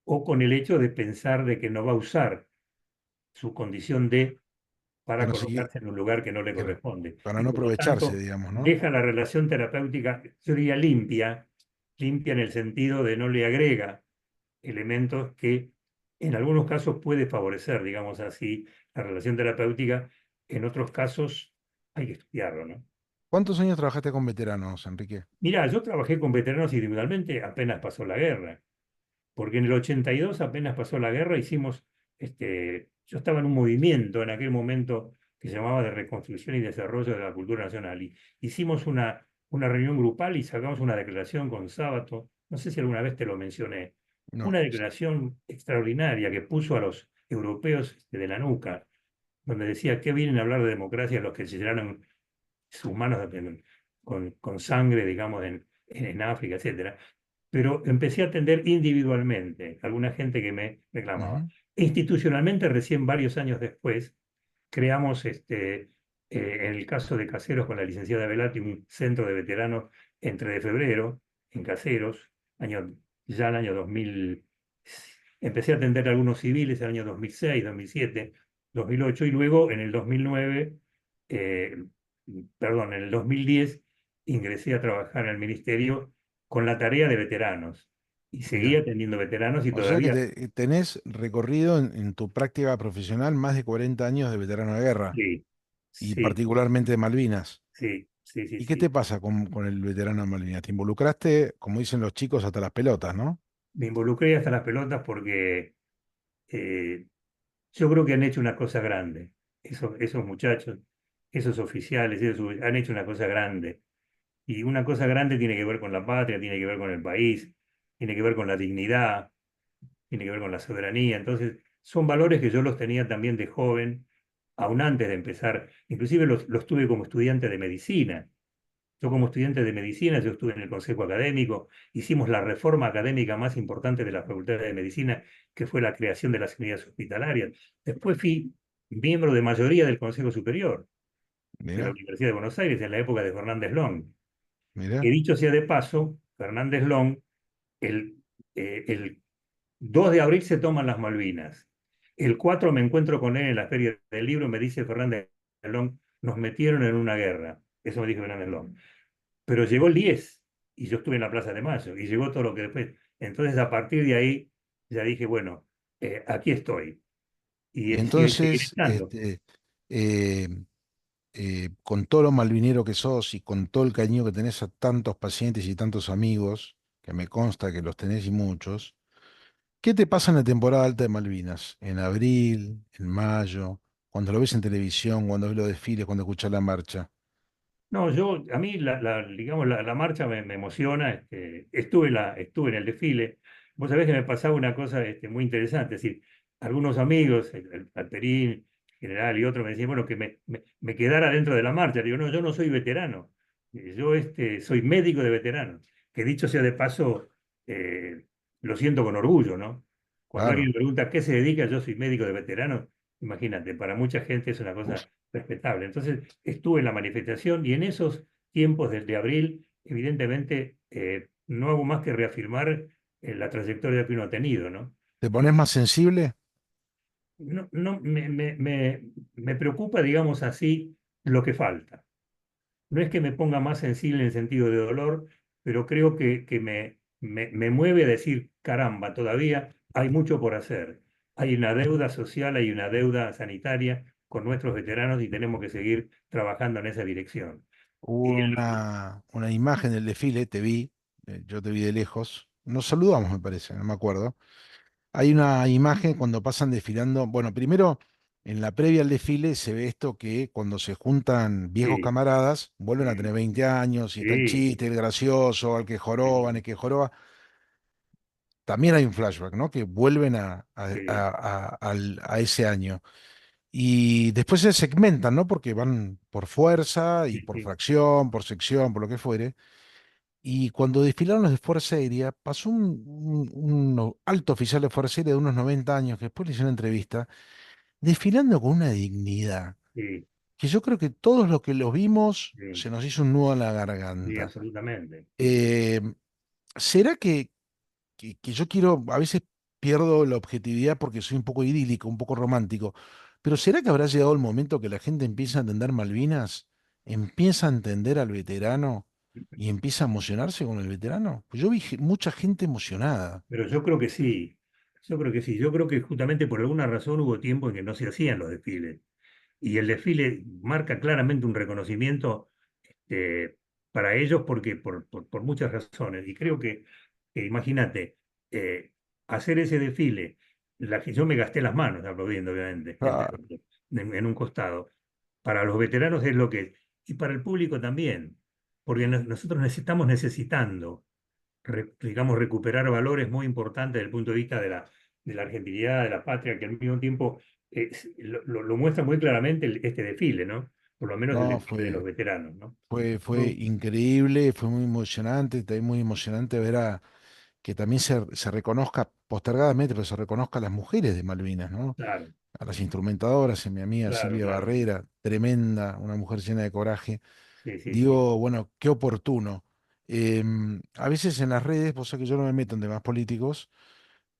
o con el hecho de pensar de que no va a usar su condición de para Para no seguir, colocarse en un lugar que no le claro, corresponde. para Y no por lo aprovecharse, tanto, digamos, ¿no? deja la relación terapéutica, yo diría limpia, limpia en el sentido de no le agrega elementos que En algunos casos puede favorecer, digamos así, la relación terapéutica, en otros casos hay que estudiarlo, ¿no? ¿Cuántos años trabajaste con veteranos, Enrique? Mirá, yo trabajé con veteranos individualmente apenas pasó la guerra, porque en el 82 apenas pasó la guerra, yo estaba en un movimiento en aquel momento que se llamaba de Reconstrucción y Desarrollo de la Cultura Nacional, y hicimos una reunión grupal y sacamos una declaración con Sábato, no sé si alguna vez te lo mencioné, No. una declaración extraordinaria que puso a los europeos de la nuca, donde decía que vienen a hablar de democracia los que se llenaron sus manos con sangre, digamos, en África, etcétera. Pero empecé a atender individualmente a alguna gente que me reclamaba. Ujú. Institucionalmente, recién varios años después, creamos, en el caso de Caseros con la licenciada Velati, un centro de veteranos entre de febrero, en Caseros, ya el año 2000. Empecé a atender a algunos civiles en el año 2006, 2007, 2008 y luego en el 2009, eh, perdón, en el 2010 ingresé a trabajar en el ministerio con la tarea de veteranos y seguí Mira. atendiendo veteranos y O sea que todavía, tenés recorrido en tu práctica profesional más de 40 años de veterano de guerra sí, y sí, particularmente de Malvinas. sí, sí, sí, ¿Y qué te sí. pasa con el veterano de Malvinas? Te involucraste, como dicen los chicos, hasta las pelotas, ¿no? Me involucré hasta las pelotas porque eh, yo creo que han hecho una cosa grande. Esos muchachos, esos oficiales, han hecho una cosa grande. Y una cosa grande tiene que ver con la patria, tiene que ver con el país, tiene que ver con la dignidad, tiene que ver con la soberanía. Entonces, son valores que yo los tenía también de joven, aún antes de empezar. Inclusive los tuve como estudiante de medicina. Yo como estudiante de medicina, yo estuve en el Consejo Académico, hicimos la reforma académica más importante de la Facultad de Medicina, que fue la creación de las unidades hospitalarias. Después fui miembro de mayoría del Consejo Superior de la Mira, Universidad de Buenos Aires en la época de Fernández Long. Que mira. dicho sea de paso, Fernández Long, el, el 2 de abril se toman las Malvinas. El 4 me encuentro con él en la Feria del Libro y me dice Fernández Long, nos metieron en una guerra. Eso me dijo Fernández Long. Pero llegó el 10 y yo estuve en la Plaza de Mayo y llegó todo lo que después. Entonces, a partir de ahí, ya dije, bueno, aquí estoy y Y seguiré entonces, estando. eh, con todo lo malvinero que sos y con todo el cariño que tenés a tantos pacientes y tantos amigos, que me consta que los tenés y muchos, ¿qué te pasa en la temporada alta de Malvinas? En abril, en mayo, cuando lo ves en televisión, cuando ves los desfiles, cuando escuchás la marcha. No, a mí, digamos, la marcha me emociona. Estuve en el desfile. Vos sabés que me pasaba una cosa muy interesante. Es decir, algunos amigos, el Alperín, general y otros, me decían, bueno, que me quedara dentro de la marcha. Digo, no, yo no soy veterano. Yo soy médico de veteranos. Que dicho sea de paso, eh, lo siento con orgullo, ¿no? Cuando alguien Claro. me pregunta qué se dedica, yo soy médico de veteranos. Imagínate, para mucha gente es una cosa respetable. Entonces, estuve en la manifestación y en esos tiempos desde abril, evidentemente, no hago más que reafirmar la trayectoria que uno ha tenido, ¿no? ¿Te pones más sensible? No, no, me preocupa, digamos así, lo que falta. No es que me ponga más sensible en el sentido de dolor, pero creo que me mueve a decir, caramba, todavía hay mucho por hacer. Hay una deuda social, hay una deuda sanitaria con nuestros veteranos y tenemos que seguir trabajando en esa dirección. Hubo Y una imagen del desfile, te vi, yo te vi de lejos. Nos saludamos, me parece, no me acuerdo. Hay una imagen cuando pasan desfilando. Bueno, primero, en la previa al desfile se ve esto que cuando se juntan viejos sí, camaradas, vuelven a sí, tener 20 años y está el sí, chiste, el gracioso, al que joroban, sí, el que joroba. También hay un flashback, ¿no? Que vuelven sí, a ese año. Y después se segmentan, ¿no? Porque van por fuerza y sí, por sí, fracción, por sección, por lo que fuere. Y cuando desfilaron los de Fuerza Aérea, pasó un alto oficial de Fuerza Aérea de unos 90 años, que después le hizo una entrevista, desfilando con una dignidad, sí, que yo creo que todos los que los vimos sí, se nos hizo un nudo en la sí, garganta. absolutamente. Eh, ¿Será que yo quiero, a veces pierdo la objetividad porque soy un poco idílico, un poco romántico, pero ¿será que habrá llegado el momento que la gente empieza a entender Malvinas, empieza a entender al veterano y empieza a emocionarse con el veterano? Pues yo vi mucha gente emocionada. Pero yo creo que sí. Yo creo que sí, yo creo que justamente por alguna razón hubo tiempo en que no se hacían los desfiles. Y el desfile marca claramente un reconocimiento para ellos porque, por muchas razones. Y creo que imagínate, eh, hacer ese desfile, yo me gasté las manos aplaudiendo, obviamente, Claro. en un costado. Para los veteranos es lo que es. Y para el público también, porque nosotros estamos necesitando digamos, recuperar valores muy importantes desde el punto de vista de la argentinidad, de la patria, que al mismo tiempo lo muestra muy claramente este desfile, ¿no? Por lo menos el No, desfile de los veteranos, ¿no? fue Muy- increíble, fue muy emocionante, también muy emocionante ver que también se reconozca postergadamente, pero se reconozca a las mujeres de Malvinas, ¿no? claro, A las instrumentadoras, a mi amiga claro, Silvia claro. Barrera, tremenda, una mujer llena de coraje. Sí, sí, sí. Digo, bueno, qué oportuno. A veces en las redes, vos sabés que yo no me meto en temas políticos,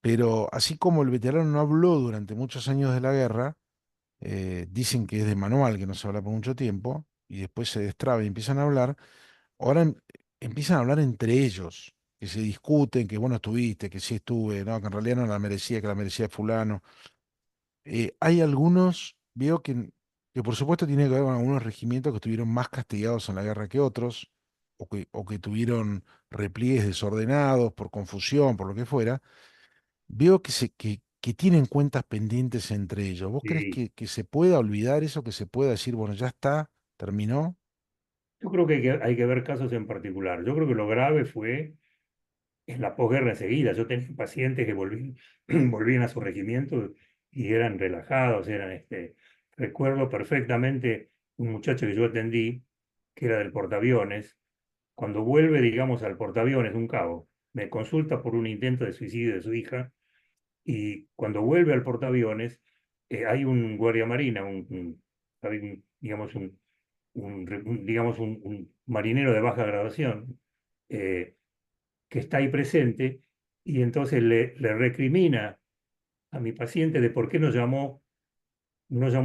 pero así como el veterano no habló durante muchos años de la guerra, dicen que es de manual, que no se habla por mucho tiempo, y después se destraba y empiezan a hablar, ahora empiezan a hablar entre ellos, que se discuten, que bueno estuviste, que sí estuve, no, que en realidad no la merecía, que la merecía fulano. Hay algunos, veo que por supuesto tiene que ver con algunos regimientos que estuvieron más castigados en la guerra que otros, o que tuvieron repliegues desordenados por confusión, por lo que fuera. Veo que tienen cuentas pendientes entre ellos. ¿Vos crees Sí. que se pueda olvidar eso, que se pueda decir, bueno, ya está, terminó? Yo creo que hay que ver casos en particular. Yo creo que lo grave fue en la posguerra enseguida. Yo tenía pacientes que volvían a su regimiento y eran relajados, recuerdo perfectamente un muchacho que yo atendí, que era del portaaviones, cuando vuelve, digamos, al portaaviones, un cabo, me consulta por un intento de suicidio de su hija, y cuando vuelve al portaaviones, hay un guardia marina, digamos, digamos, un marinero de baja graduación, eh, que está ahí presente, y entonces le recrimina a mi paciente de por qué no llamó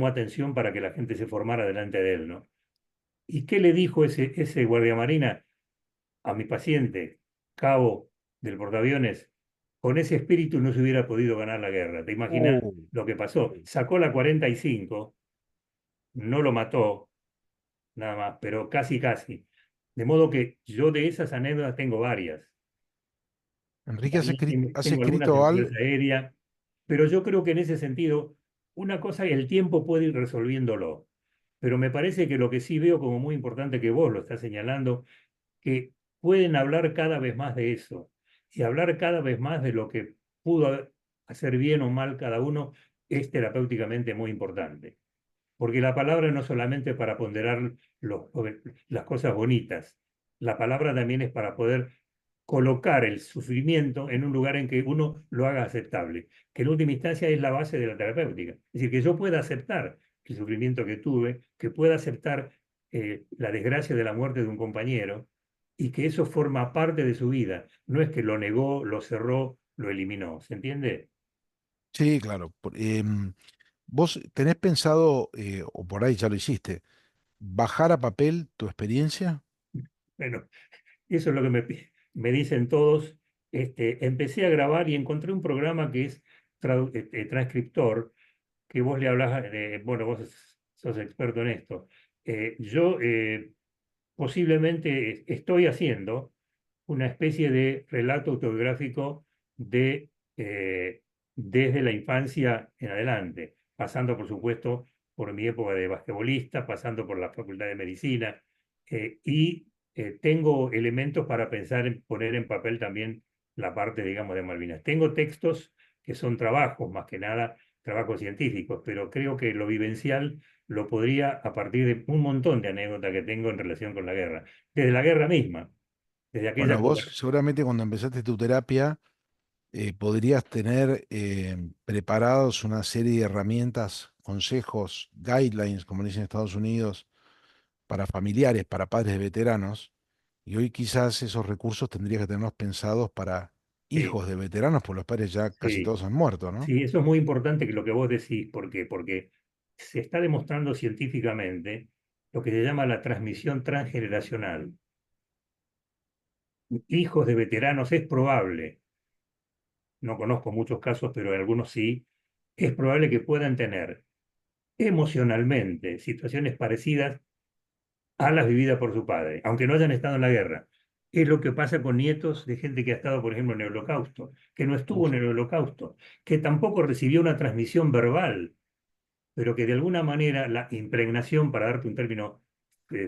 atención para que la gente se formara delante de él, ¿no? ¿Y qué le dijo ese guardiamarina a mi paciente, cabo del portaaviones? Con ese espíritu no se hubiera podido ganar la guerra. ¿Te imaginas Oh, lo que pasó? Sacó la 45, no lo mató, nada más, pero casi, casi. De modo que yo de esas anécdotas tengo varias. Enrique, También has tengo algunas escrito en algo. Fuerza Aérea, pero yo creo que en ese sentido, una cosa, el tiempo puede ir resolviéndolo. Pero me parece que lo que sí veo como muy importante, que vos lo estás señalando, que pueden hablar cada vez más de eso y hablar cada vez más de lo que pudo hacer bien o mal cada uno es terapéuticamente muy importante. Porque la palabra no solamente es para ponderar las cosas bonitas, la palabra también es para poder colocar el sufrimiento en un lugar en que uno lo haga aceptable, que en última instancia es la base de la terapéutica. Es decir, que yo pueda aceptar el sufrimiento que tuve, que pueda aceptar la desgracia de la muerte de un compañero y que eso forma parte de su vida. No es que lo negó, lo cerró, lo eliminó. ¿Se entiende? Sí, claro. ¿Vos tenés pensado, o por ahí ya lo hiciste, bajar a papel tu experiencia? Bueno, eso es lo que me dicen todos. Empecé a grabar y encontré un programa que es transcriptor, que vos le hablás, bueno, vos sos experto en esto. Yo posiblemente estoy haciendo una especie de relato autobiográfico de, desde la infancia en adelante, pasando, por supuesto, por mi época de basquetbolista, pasando por la Facultad de Medicina, y tengo elementos para pensar en poner en papel también la parte, digamos, de Malvinas. Tengo textos que son trabajos, más que nada, trabajos científicos, pero creo que lo vivencial lo podría a partir de un montón de anécdotas que tengo en relación con la guerra, desde la guerra misma, desde aquella Bueno, época. vos seguramente cuando empezaste tu terapia podrías tener preparados una serie de herramientas, consejos, guidelines, como le dicen en Estados Unidos, para familiares, para padres de veteranos. Y hoy quizás esos recursos tendrías que tenerlos pensados para Sí, hijos de veteranos, pues los padres ya casi sí, todos han muerto, ¿no? sí, eso es muy importante que lo que vos decís, porque se está demostrando científicamente lo que se llama la transmisión transgeneracional. Hijos de veteranos es probable, no conozco muchos casos, pero en algunos sí, es probable que puedan tener emocionalmente situaciones parecidas a las vividas por su padre, aunque no hayan estado en la guerra. Es lo que pasa con nietos de gente que ha estado, por ejemplo, en el Holocausto, que no estuvo Uf, en el Holocausto, que tampoco recibió una transmisión verbal, pero que de alguna manera la impregnación, para darte un término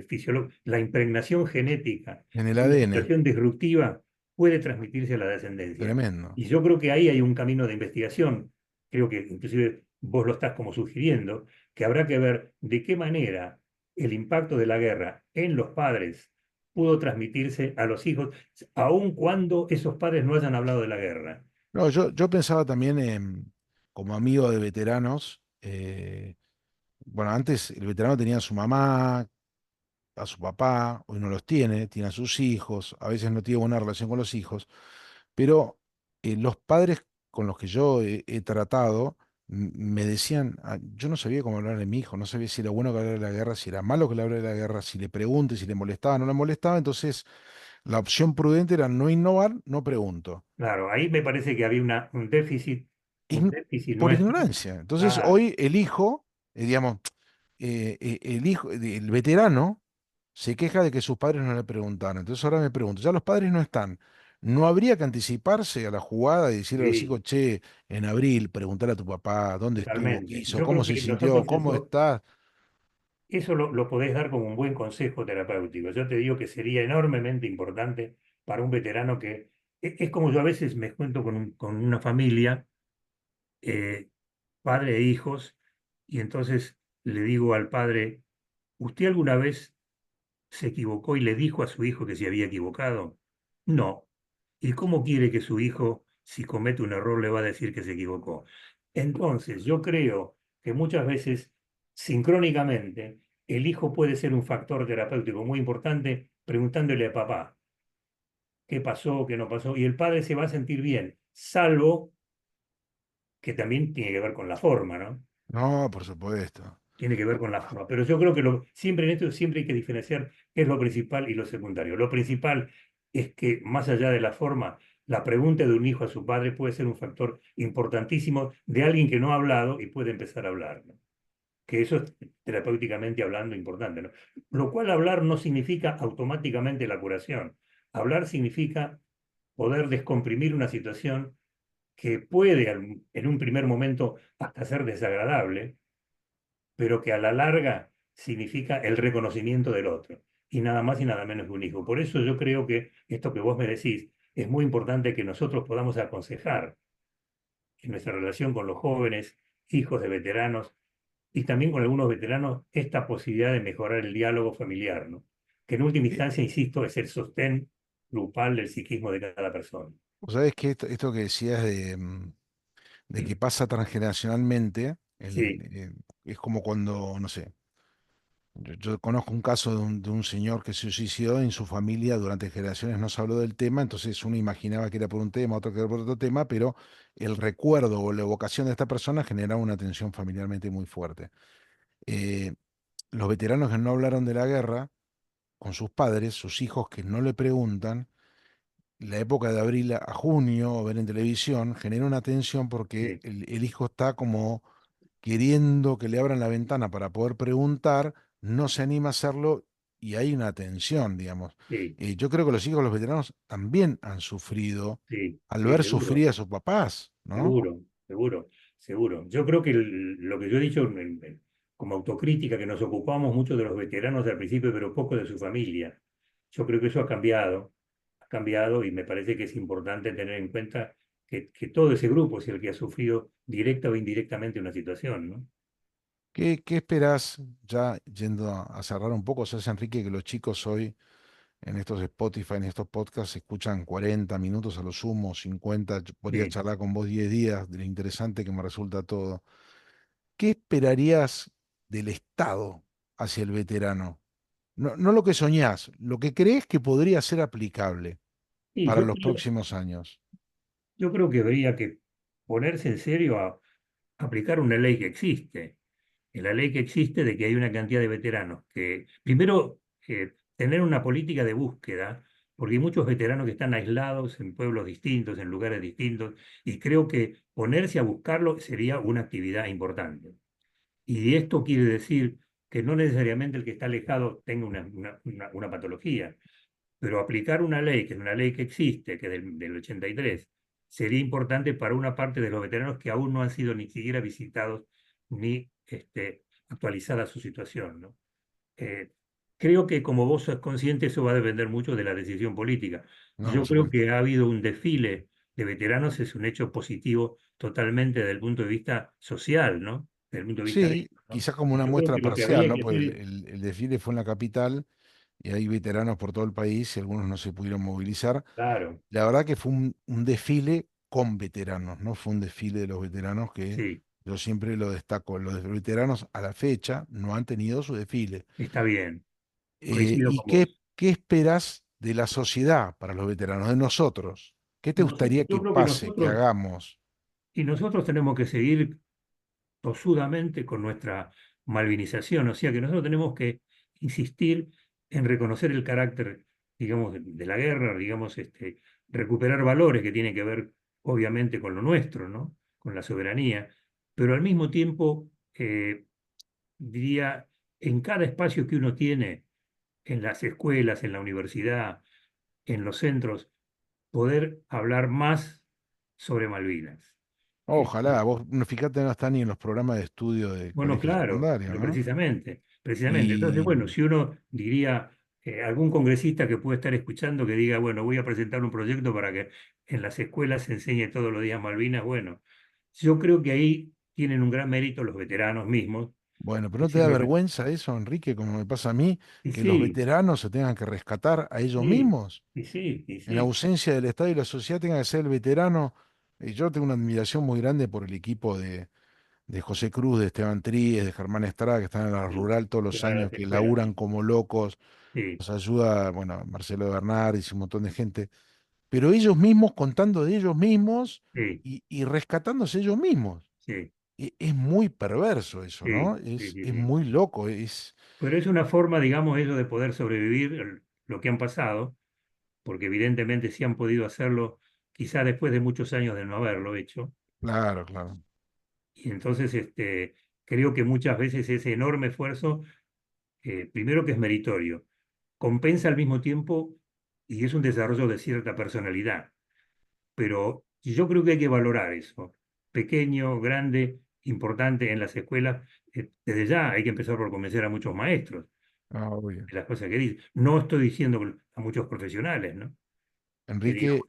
fisiológico, la impregnación genética en el de una ADN, situación disruptiva puede transmitirse a la descendencia. tremendo. Y yo creo que ahí hay un camino de investigación, creo que inclusive vos lo estás como sugiriendo, que habrá que ver de qué manera el impacto de la guerra en los padres pudo transmitirse a los hijos, aun cuando esos padres no hayan hablado de la guerra. No, yo pensaba también como amigo de veteranos, bueno, antes el veterano tenía a su mamá, a su papá, hoy no los tiene, tiene a sus hijos, a veces no tiene buena relación con los hijos, pero los padres con los que yo he tratado me decían, yo no sabía cómo hablar de mi hijo, no sabía si era bueno que hablara de la guerra, si era malo que le hablara de la guerra, si le pregunte, si le molestaba, no le molestaba, entonces la opción prudente era no innovar, no pregunto. Claro, ahí me parece que había un déficit Por nuestro. ignorancia. Entonces Claro, hoy el hijo, digamos, el hijo, el veterano, se queja de que sus padres no le preguntaron. Entonces ahora me pregunto, ya los padres no están. ¿No habría que anticiparse a la jugada y decirle a los sí, hijos, che, en abril, preguntar a tu papá dónde estuvo, qué totalmente. hizo, Yo cómo creo se que sintió, nosotros cómo está? eso lo podés dar como un buen consejo terapéutico. Yo te digo que sería enormemente importante para un veterano que es como yo a veces me cuento con una familia, eh, padre e hijos, y entonces le digo al padre, ¿usted alguna vez se equivocó y le dijo a su hijo que se había equivocado? No. ¿Y cómo quiere que su hijo, si comete un error, le va a decir que se equivocó? Entonces, yo creo que muchas veces, sincrónicamente, el hijo puede ser un factor terapéutico muy importante preguntándole a papá qué pasó, qué no pasó, y el padre se va a sentir bien, salvo que también tiene que ver con la forma, ¿no? No, por supuesto. Tiene que ver con la forma. Pero yo creo que siempre en esto siempre hay que diferenciar qué es lo principal y lo secundario. Lo principal es que más allá de la forma, la pregunta de un hijo a su padre puede ser un factor importantísimo de alguien que no ha hablado y puede empezar a hablar, ¿no? Que eso es terapéuticamente hablando importante, ¿no? Lo cual hablar no significa automáticamente la curación. Hablar significa poder descomprimir una situación que puede en un primer momento hasta ser desagradable, pero que a la larga significa el reconocimiento del otro, y nada más y nada menos que un hijo. Por eso yo creo que esto que vos me decís es muy importante que nosotros podamos aconsejar en nuestra relación con los jóvenes, hijos de veteranos, y también con algunos veteranos, esta posibilidad de mejorar el diálogo familiar, ¿no? Que en última Eh, instancia, insisto, es el sostén grupal del psiquismo de cada persona. Vos sabés que esto que decías de que pasa transgeneracionalmente, Sí, es como cuando, no sé. Yo conozco un caso de un señor que se suicidó en su familia, durante generaciones no se habló del tema, entonces uno imaginaba que era por un tema, otro que era por otro tema, pero el recuerdo o la evocación de esta persona generaba una tensión familiarmente muy fuerte. Eh, los veteranos que no hablaron de la guerra con sus padres, sus hijos que no le preguntan, la época de abril a junio, o ver en televisión, genera una tensión porque sí, el hijo está como queriendo que le abran la ventana para poder preguntar, no se anima a hacerlo y hay una tensión, digamos. sí, Yo creo que los hijos de los veteranos también han sufrido sí, al sí, ver seguro. sufrir a sus papás, ¿no? Seguro, seguro, seguro. Yo creo que lo que yo he dicho como autocrítica, que nos ocupamos mucho de los veteranos al principio, pero poco de su familia. Yo creo que eso ha cambiado y me parece que es importante tener en cuenta que todo ese grupo es el que ha sufrido directa o indirectamente una situación, ¿no? ¿Qué esperás, ya yendo a cerrar un poco, sabes, Enrique, que los chicos hoy en estos Spotify, en estos podcasts, escuchan 40 minutos a lo sumo, 50, yo podría Sí. charlar con vos 10 días de lo interesante que me resulta todo. ¿Qué esperarías del Estado hacia el veterano? No, no lo que soñás, lo que crees que podría ser aplicable Y para los próximos años. yo creo que habría que ponerse en serio a aplicar una ley que existe. En la ley que existe de que hay una cantidad de veteranos que, primero, tener una política de búsqueda porque hay muchos veteranos que están aislados en pueblos distintos, en lugares distintos, y creo que ponerse a buscarlo sería una actividad importante. Y esto quiere decir que no necesariamente el que está alejado tenga una patología, pero aplicar una ley, que es una ley que existe, que es del 83, sería importante para una parte de los veteranos que aún no han sido ni siquiera visitados ni actualizada su situación, ¿no? Eh, Creo que como vos sos consciente, eso va a depender mucho de la decisión política. No, por Yo creo supuesto. que ha habido un desfile de veteranos, es un hecho positivo totalmente desde el punto de vista social, ¿no? Desde el punto de vista de Sí, ellos, ¿no? quizás como Y una yo creo muestra que lo que parcial, habría ¿no? que Porque hacer el, es, el desfile fue en la capital y hay veteranos por todo el país y algunos no se pudieron movilizar. claro, La verdad que fue un desfile con veteranos, no fue un desfile de los veteranos que sí, yo siempre lo destaco. Los veteranos a la fecha no han tenido su desfile. está bien, coincido ¿Y con vos. qué esperas de la sociedad para los veteranos, de nosotros? ¿Qué te gustaría Yo que creo que pase, que hagamos? nosotros tenemos que seguir tosudamente con nuestra malvinización, o sea que nosotros tenemos que insistir en reconocer el carácter, digamos, de la guerra, digamos, recuperar valores que tienen que ver, obviamente, con lo nuestro, ¿no? Con la soberanía, pero al mismo tiempo, diría, en cada espacio que uno tiene, en las escuelas, en la universidad, en los centros, poder hablar más sobre Malvinas. Ojalá, vos no, fíjate, no está ni en los programas de estudio de Bueno, colegio claro, secundario, pero ¿no? precisamente. Entonces, Y bueno, si uno diría, algún congresista que puede estar escuchando que diga, bueno, voy a presentar un proyecto para que en las escuelas se enseñe todos los días Malvinas, bueno, yo creo que ahí tienen un gran mérito los veteranos mismos, bueno, pero ¿no te da diciendo, vergüenza eso, Enrique, como me pasa a mí, y que los sí, veteranos se tengan que rescatar a ellos sí, mismos? y sí, y En sí, ausencia del Estado y la sociedad tenga que ser el veterano. Yo tengo una admiración muy grande por el equipo de José Cruz, de Esteban Tríez, de Germán Estrada, que están en la sí, rural todos que los van a años, las que escuelas, laburan como locos, sí, nos ayuda, bueno, Marcelo Bernardis y un montón de gente, pero ellos mismos contando de ellos mismos sí, y rescatándose ellos mismos. sí, Es muy perverso eso, sí, ¿no? sí, sí, Es sí. muy loco, es, Pero es una forma, digamos, eso de poder sobrevivir lo que han pasado porque evidentemente sí han podido hacerlo quizá después de muchos años de no haberlo hecho. claro, claro. Y entonces creo que muchas veces ese enorme esfuerzo, primero que es meritorio, compensa al mismo tiempo y es un desarrollo de cierta personalidad. Pero yo creo que hay que valorar eso, pequeño, grande, importante en las escuelas. Desde ya hay que empezar por convencer a muchos maestros Ah, obvio. de las cosas que dicen. No estoy diciendo a muchos profesionales, ¿no? Que Enrique, digamos,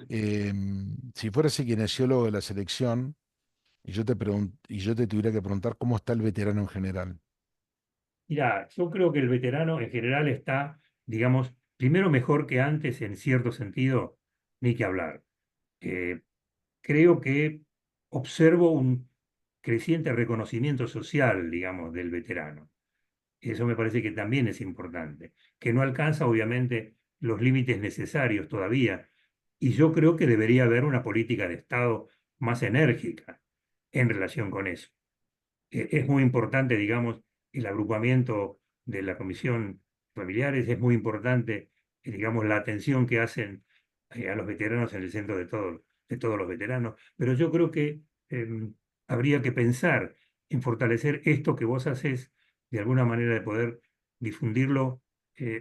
si fueras el kinesiólogo de la selección, y yo te tuviera que preguntar cómo está el veterano en general. mira, yo creo que el veterano en general está, digamos, primero mejor que antes en cierto sentido, ni que hablar. Eh, Creo que observo un creciente reconocimiento social, digamos, del veterano. Eso me parece que también es importante, que no alcanza obviamente los límites necesarios todavía. Y yo creo que debería haber una política de Estado más enérgica en relación con eso. Es muy importante, digamos, el agrupamiento de la comisión familiares, es muy importante, digamos, la atención que hacen a los veteranos en el centro de todos los veteranos, pero yo creo que habría que pensar en fortalecer esto que vos haces de alguna manera de poder difundirlo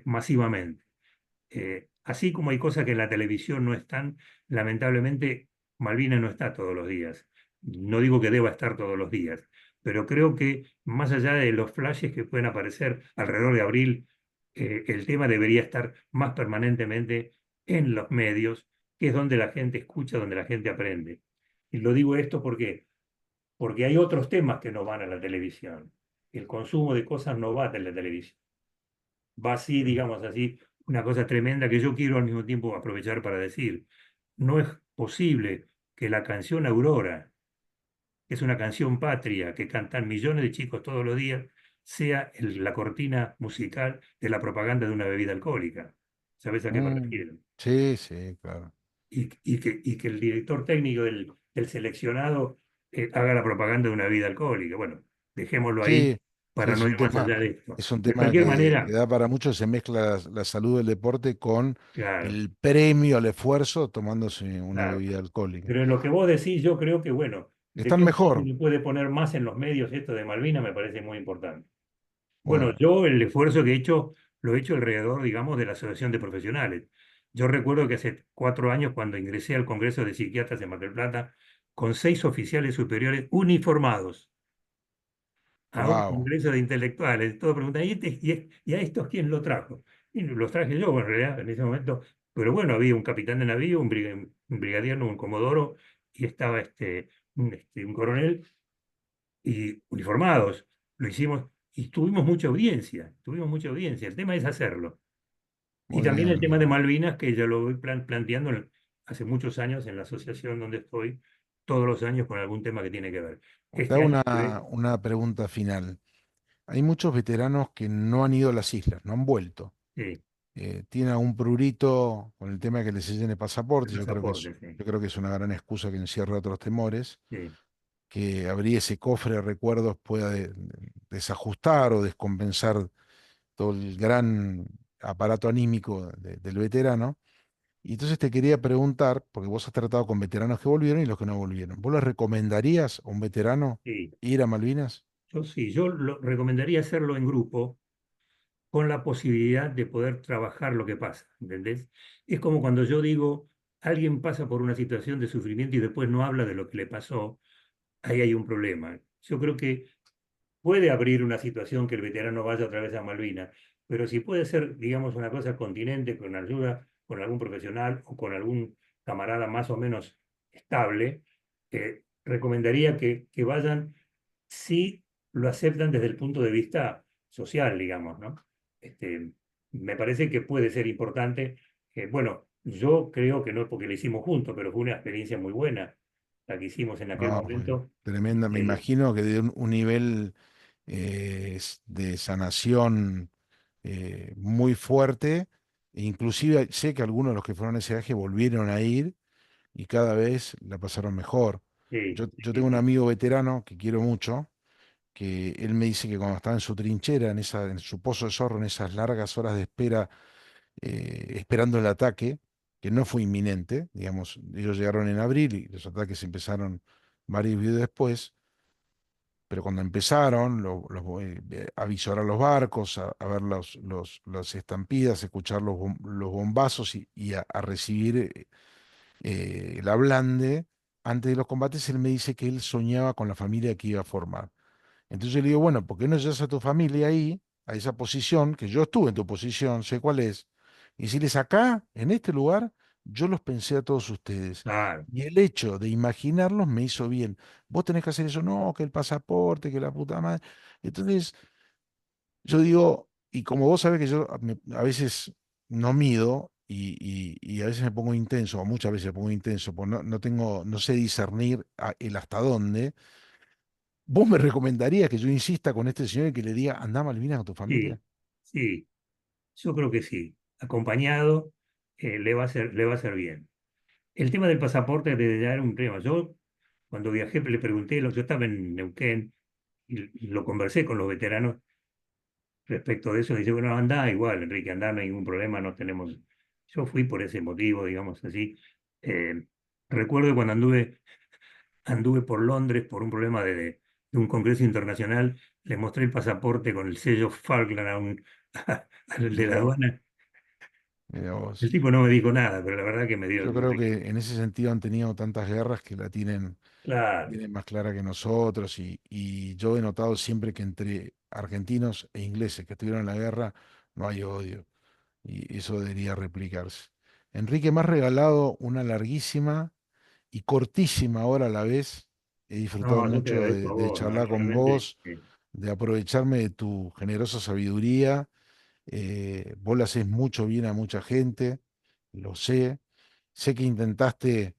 masivamente. Así como hay cosas que en la televisión no están, lamentablemente Malvinas no está todos los días. No digo que deba estar todos los días, pero creo que más allá de los flashes que pueden aparecer alrededor de abril, el tema debería estar más permanentemente en los medios, que es donde la gente escucha, donde la gente aprende. Y lo digo esto porque hay otros temas que no van a la televisión. El consumo de cosas no va a la televisión, va así, digamos así, una cosa tremenda que yo quiero al mismo tiempo aprovechar para decir, no es posible que la canción Aurora, que es una canción patria que cantan millones de chicos todos los días, sea la cortina musical de la propaganda de una bebida alcohólica. ¿Sabes a qué me Mm, refiero? sí, sí, claro. Y que el director técnico del seleccionado haga la propaganda de una bebida alcohólica. Bueno, dejémoslo Sí, ahí. Sí, para no ir más allá de esto. es un De tema cualquier que manera, da para mucho, se mezcla la salud del deporte con claro, el premio al esfuerzo tomándose una claro. bebida alcohólica. Pero en lo que vos decís, yo creo que, bueno, ¿de Están qué modo se mejor. le puede poner más en los medios esto de Malvinas? Me parece muy importante. Bueno, Bueno, yo el esfuerzo que he hecho, lo he hecho alrededor, digamos, de la Asociación de Profesionales. Yo recuerdo que hace 4 años, cuando ingresé al Congreso de Psiquiatras de Mar del Plata, con 6 oficiales superiores uniformados, a un wow. Congreso de Intelectuales, todos preguntan, ¿y a estos quién lo trajo? Y los traje yo, bueno, en realidad, en ese momento, pero bueno, había un capitán de navío, un brigadier, no, un comodoro, y estaba un coronel, y uniformados. Lo hicimos y tuvimos mucha audiencia. El tema es hacerlo. Y Muy también el tema de bien. Malvinas, que ya lo voy planteando hace muchos años en la asociación donde estoy, todos los años con algún tema que tiene que ver. Te hago Este año, una pregunta final. Hay muchos veteranos que no han ido a las islas, no han vuelto. sí, Tienen algún prurito con el tema de que les sellen el el pasaporte. pasaporte, sí, Yo creo que es una gran excusa que encierra otros temores. sí, Que abrir ese cofre de recuerdos pueda desajustar o descompensar todo el gran aparato anímico del veterano. Y entonces te quería preguntar, porque vos has tratado con veteranos que volvieron y los que no volvieron, ¿vos le recomendarías a un veterano sí. ir a Malvinas? Yo sí, yo lo recomendaría hacerlo en grupo con la posibilidad de poder trabajar lo que pasa, ¿entendés? Es como cuando yo digo, alguien pasa por una situación de sufrimiento y después no habla de lo que le pasó, ahí hay un problema. Yo creo que puede abrir una situación que el veterano vaya otra vez a Malvinas, pero si puede ser, digamos, una cosa continente, con ayuda, con algún profesional o con algún camarada más o menos estable, recomendaría que vayan si lo aceptan desde el punto de vista social, digamos, ¿no? Este, me parece que puede ser importante. Bueno, yo creo que no es porque lo hicimos juntos, pero fue una experiencia muy buena la que hicimos en aquel No, fue momento. tremenda. Me imagino que de un nivel de sanación muy fuerte. E inclusive sé que algunos de los que fueron a ese viaje volvieron a ir y cada vez la pasaron mejor. Sí, Yo sí, tengo un sí, amigo veterano que quiero mucho, que él me dice que cuando estaba en su trinchera, en su pozo de zorro, en esas largas horas de espera, esperando el ataque, que no fue inminente, digamos, ellos llegaron en abril y los ataques empezaron varios días después, pero cuando empezaron, avisar a los barcos, a ver las estampidas, escuchar los bombazos y a recibir el ablande, antes de los combates, él me dice que él soñaba con la familia que iba a formar. Entonces yo le digo, bueno, ¿por qué no llevas a tu familia ahí, a esa posición, que yo estuve en tu posición, sé cuál es, y decirles acá, en este lugar, yo los pensé a todos ustedes. claro, Y el hecho de imaginarlos me hizo bien. Vos tenés que hacer eso, no, que el pasaporte, que la puta madre. Entonces, yo digo, y como vos sabés que yo a veces no mido y a veces me pongo intenso, o muchas veces me pongo intenso, porque no tengo, no sé discernir el hasta dónde. ¿Vos me recomendarías que yo insista con este señor y que le diga, anda a Malvinas con tu familia? sí, sí, yo creo que sí. Acompañado, le va a hacer bien. El tema del pasaporte desde ya era un tema. Yo, cuando viajé, le pregunté, yo estaba en Neuquén y lo conversé con los veteranos respecto de eso. Dice, bueno, anda igual, Enrique, anda, no hay ningún problema, no tenemos. Yo fui por ese motivo, digamos así. Eh, recuerdo cuando anduve por Londres por un problema de un congreso internacional, le mostré el pasaporte con el sello Falkland al de la Mira, aduana. mira El vos. tipo no me dijo nada, pero la verdad que me dio Yo el creo que en ese sentido han tenido tantas guerras que claro, tienen más clara que nosotros y yo he notado siempre que entre argentinos e ingleses que estuvieron en la guerra no hay odio y eso debería replicarse. Enrique, me has regalado una larguísima y cortísima hora a la vez. He disfrutado no, yo te mucho agradezco a de vos, ¿no? charlar con Realmente, vos, de aprovecharme de tu generosa sabiduría. Vos le haces mucho bien a mucha gente, lo sé. Sé que intentaste,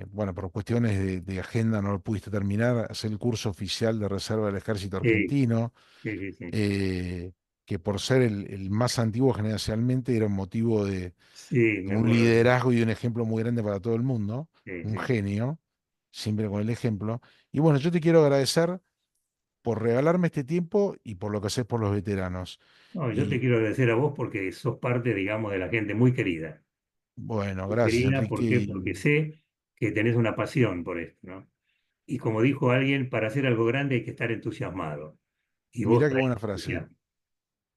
bueno, por cuestiones de agenda no lo pudiste terminar, hacer el curso oficial de reserva del Ejército sí, Argentino, sí, sí, sí, eh, que por ser el más antiguo generacionalmente era un motivo sí, de me un acuerdo, liderazgo y un ejemplo muy grande para todo el mundo, sí, un sí, genio, siempre con el ejemplo. Y bueno, yo te quiero agradecer por regalarme este tiempo y por lo que haces por los veteranos. No, yo te Y quiero agradecer a vos porque sos parte, digamos, de la gente bueno, muy gracias, querida, Enrique. ¿por qué? Porque sé que tenés una pasión por esto, ¿no? Y como dijo alguien, para hacer algo grande hay que estar entusiasmado. Y vos Mirá qué traes buena frase. entusiasmo.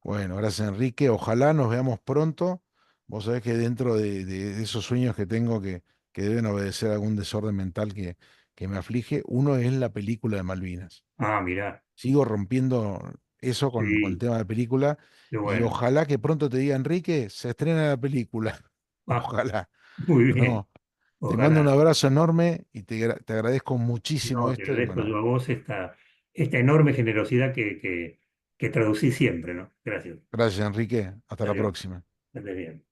Bueno, gracias, Enrique. Ojalá nos veamos pronto. Vos sabés que dentro de esos sueños que tengo que deben obedecer a algún desorden mental que me aflige, uno es la película de Malvinas. Ah, mirá, Sigo rompiendo eso con el sí, tema de la película qué y bueno. ojalá que pronto te diga, Enrique, se estrena la película. Ah, Ojalá. muy bien, No, te mando un ojalá. abrazo enorme y te agradezco muchísimo No, te esto y agradezco yo bueno, a vos esta enorme generosidad que traducís siempre, ¿no? Gracias. gracias, Enrique. Hasta la Adiós. próxima. Que estés bien.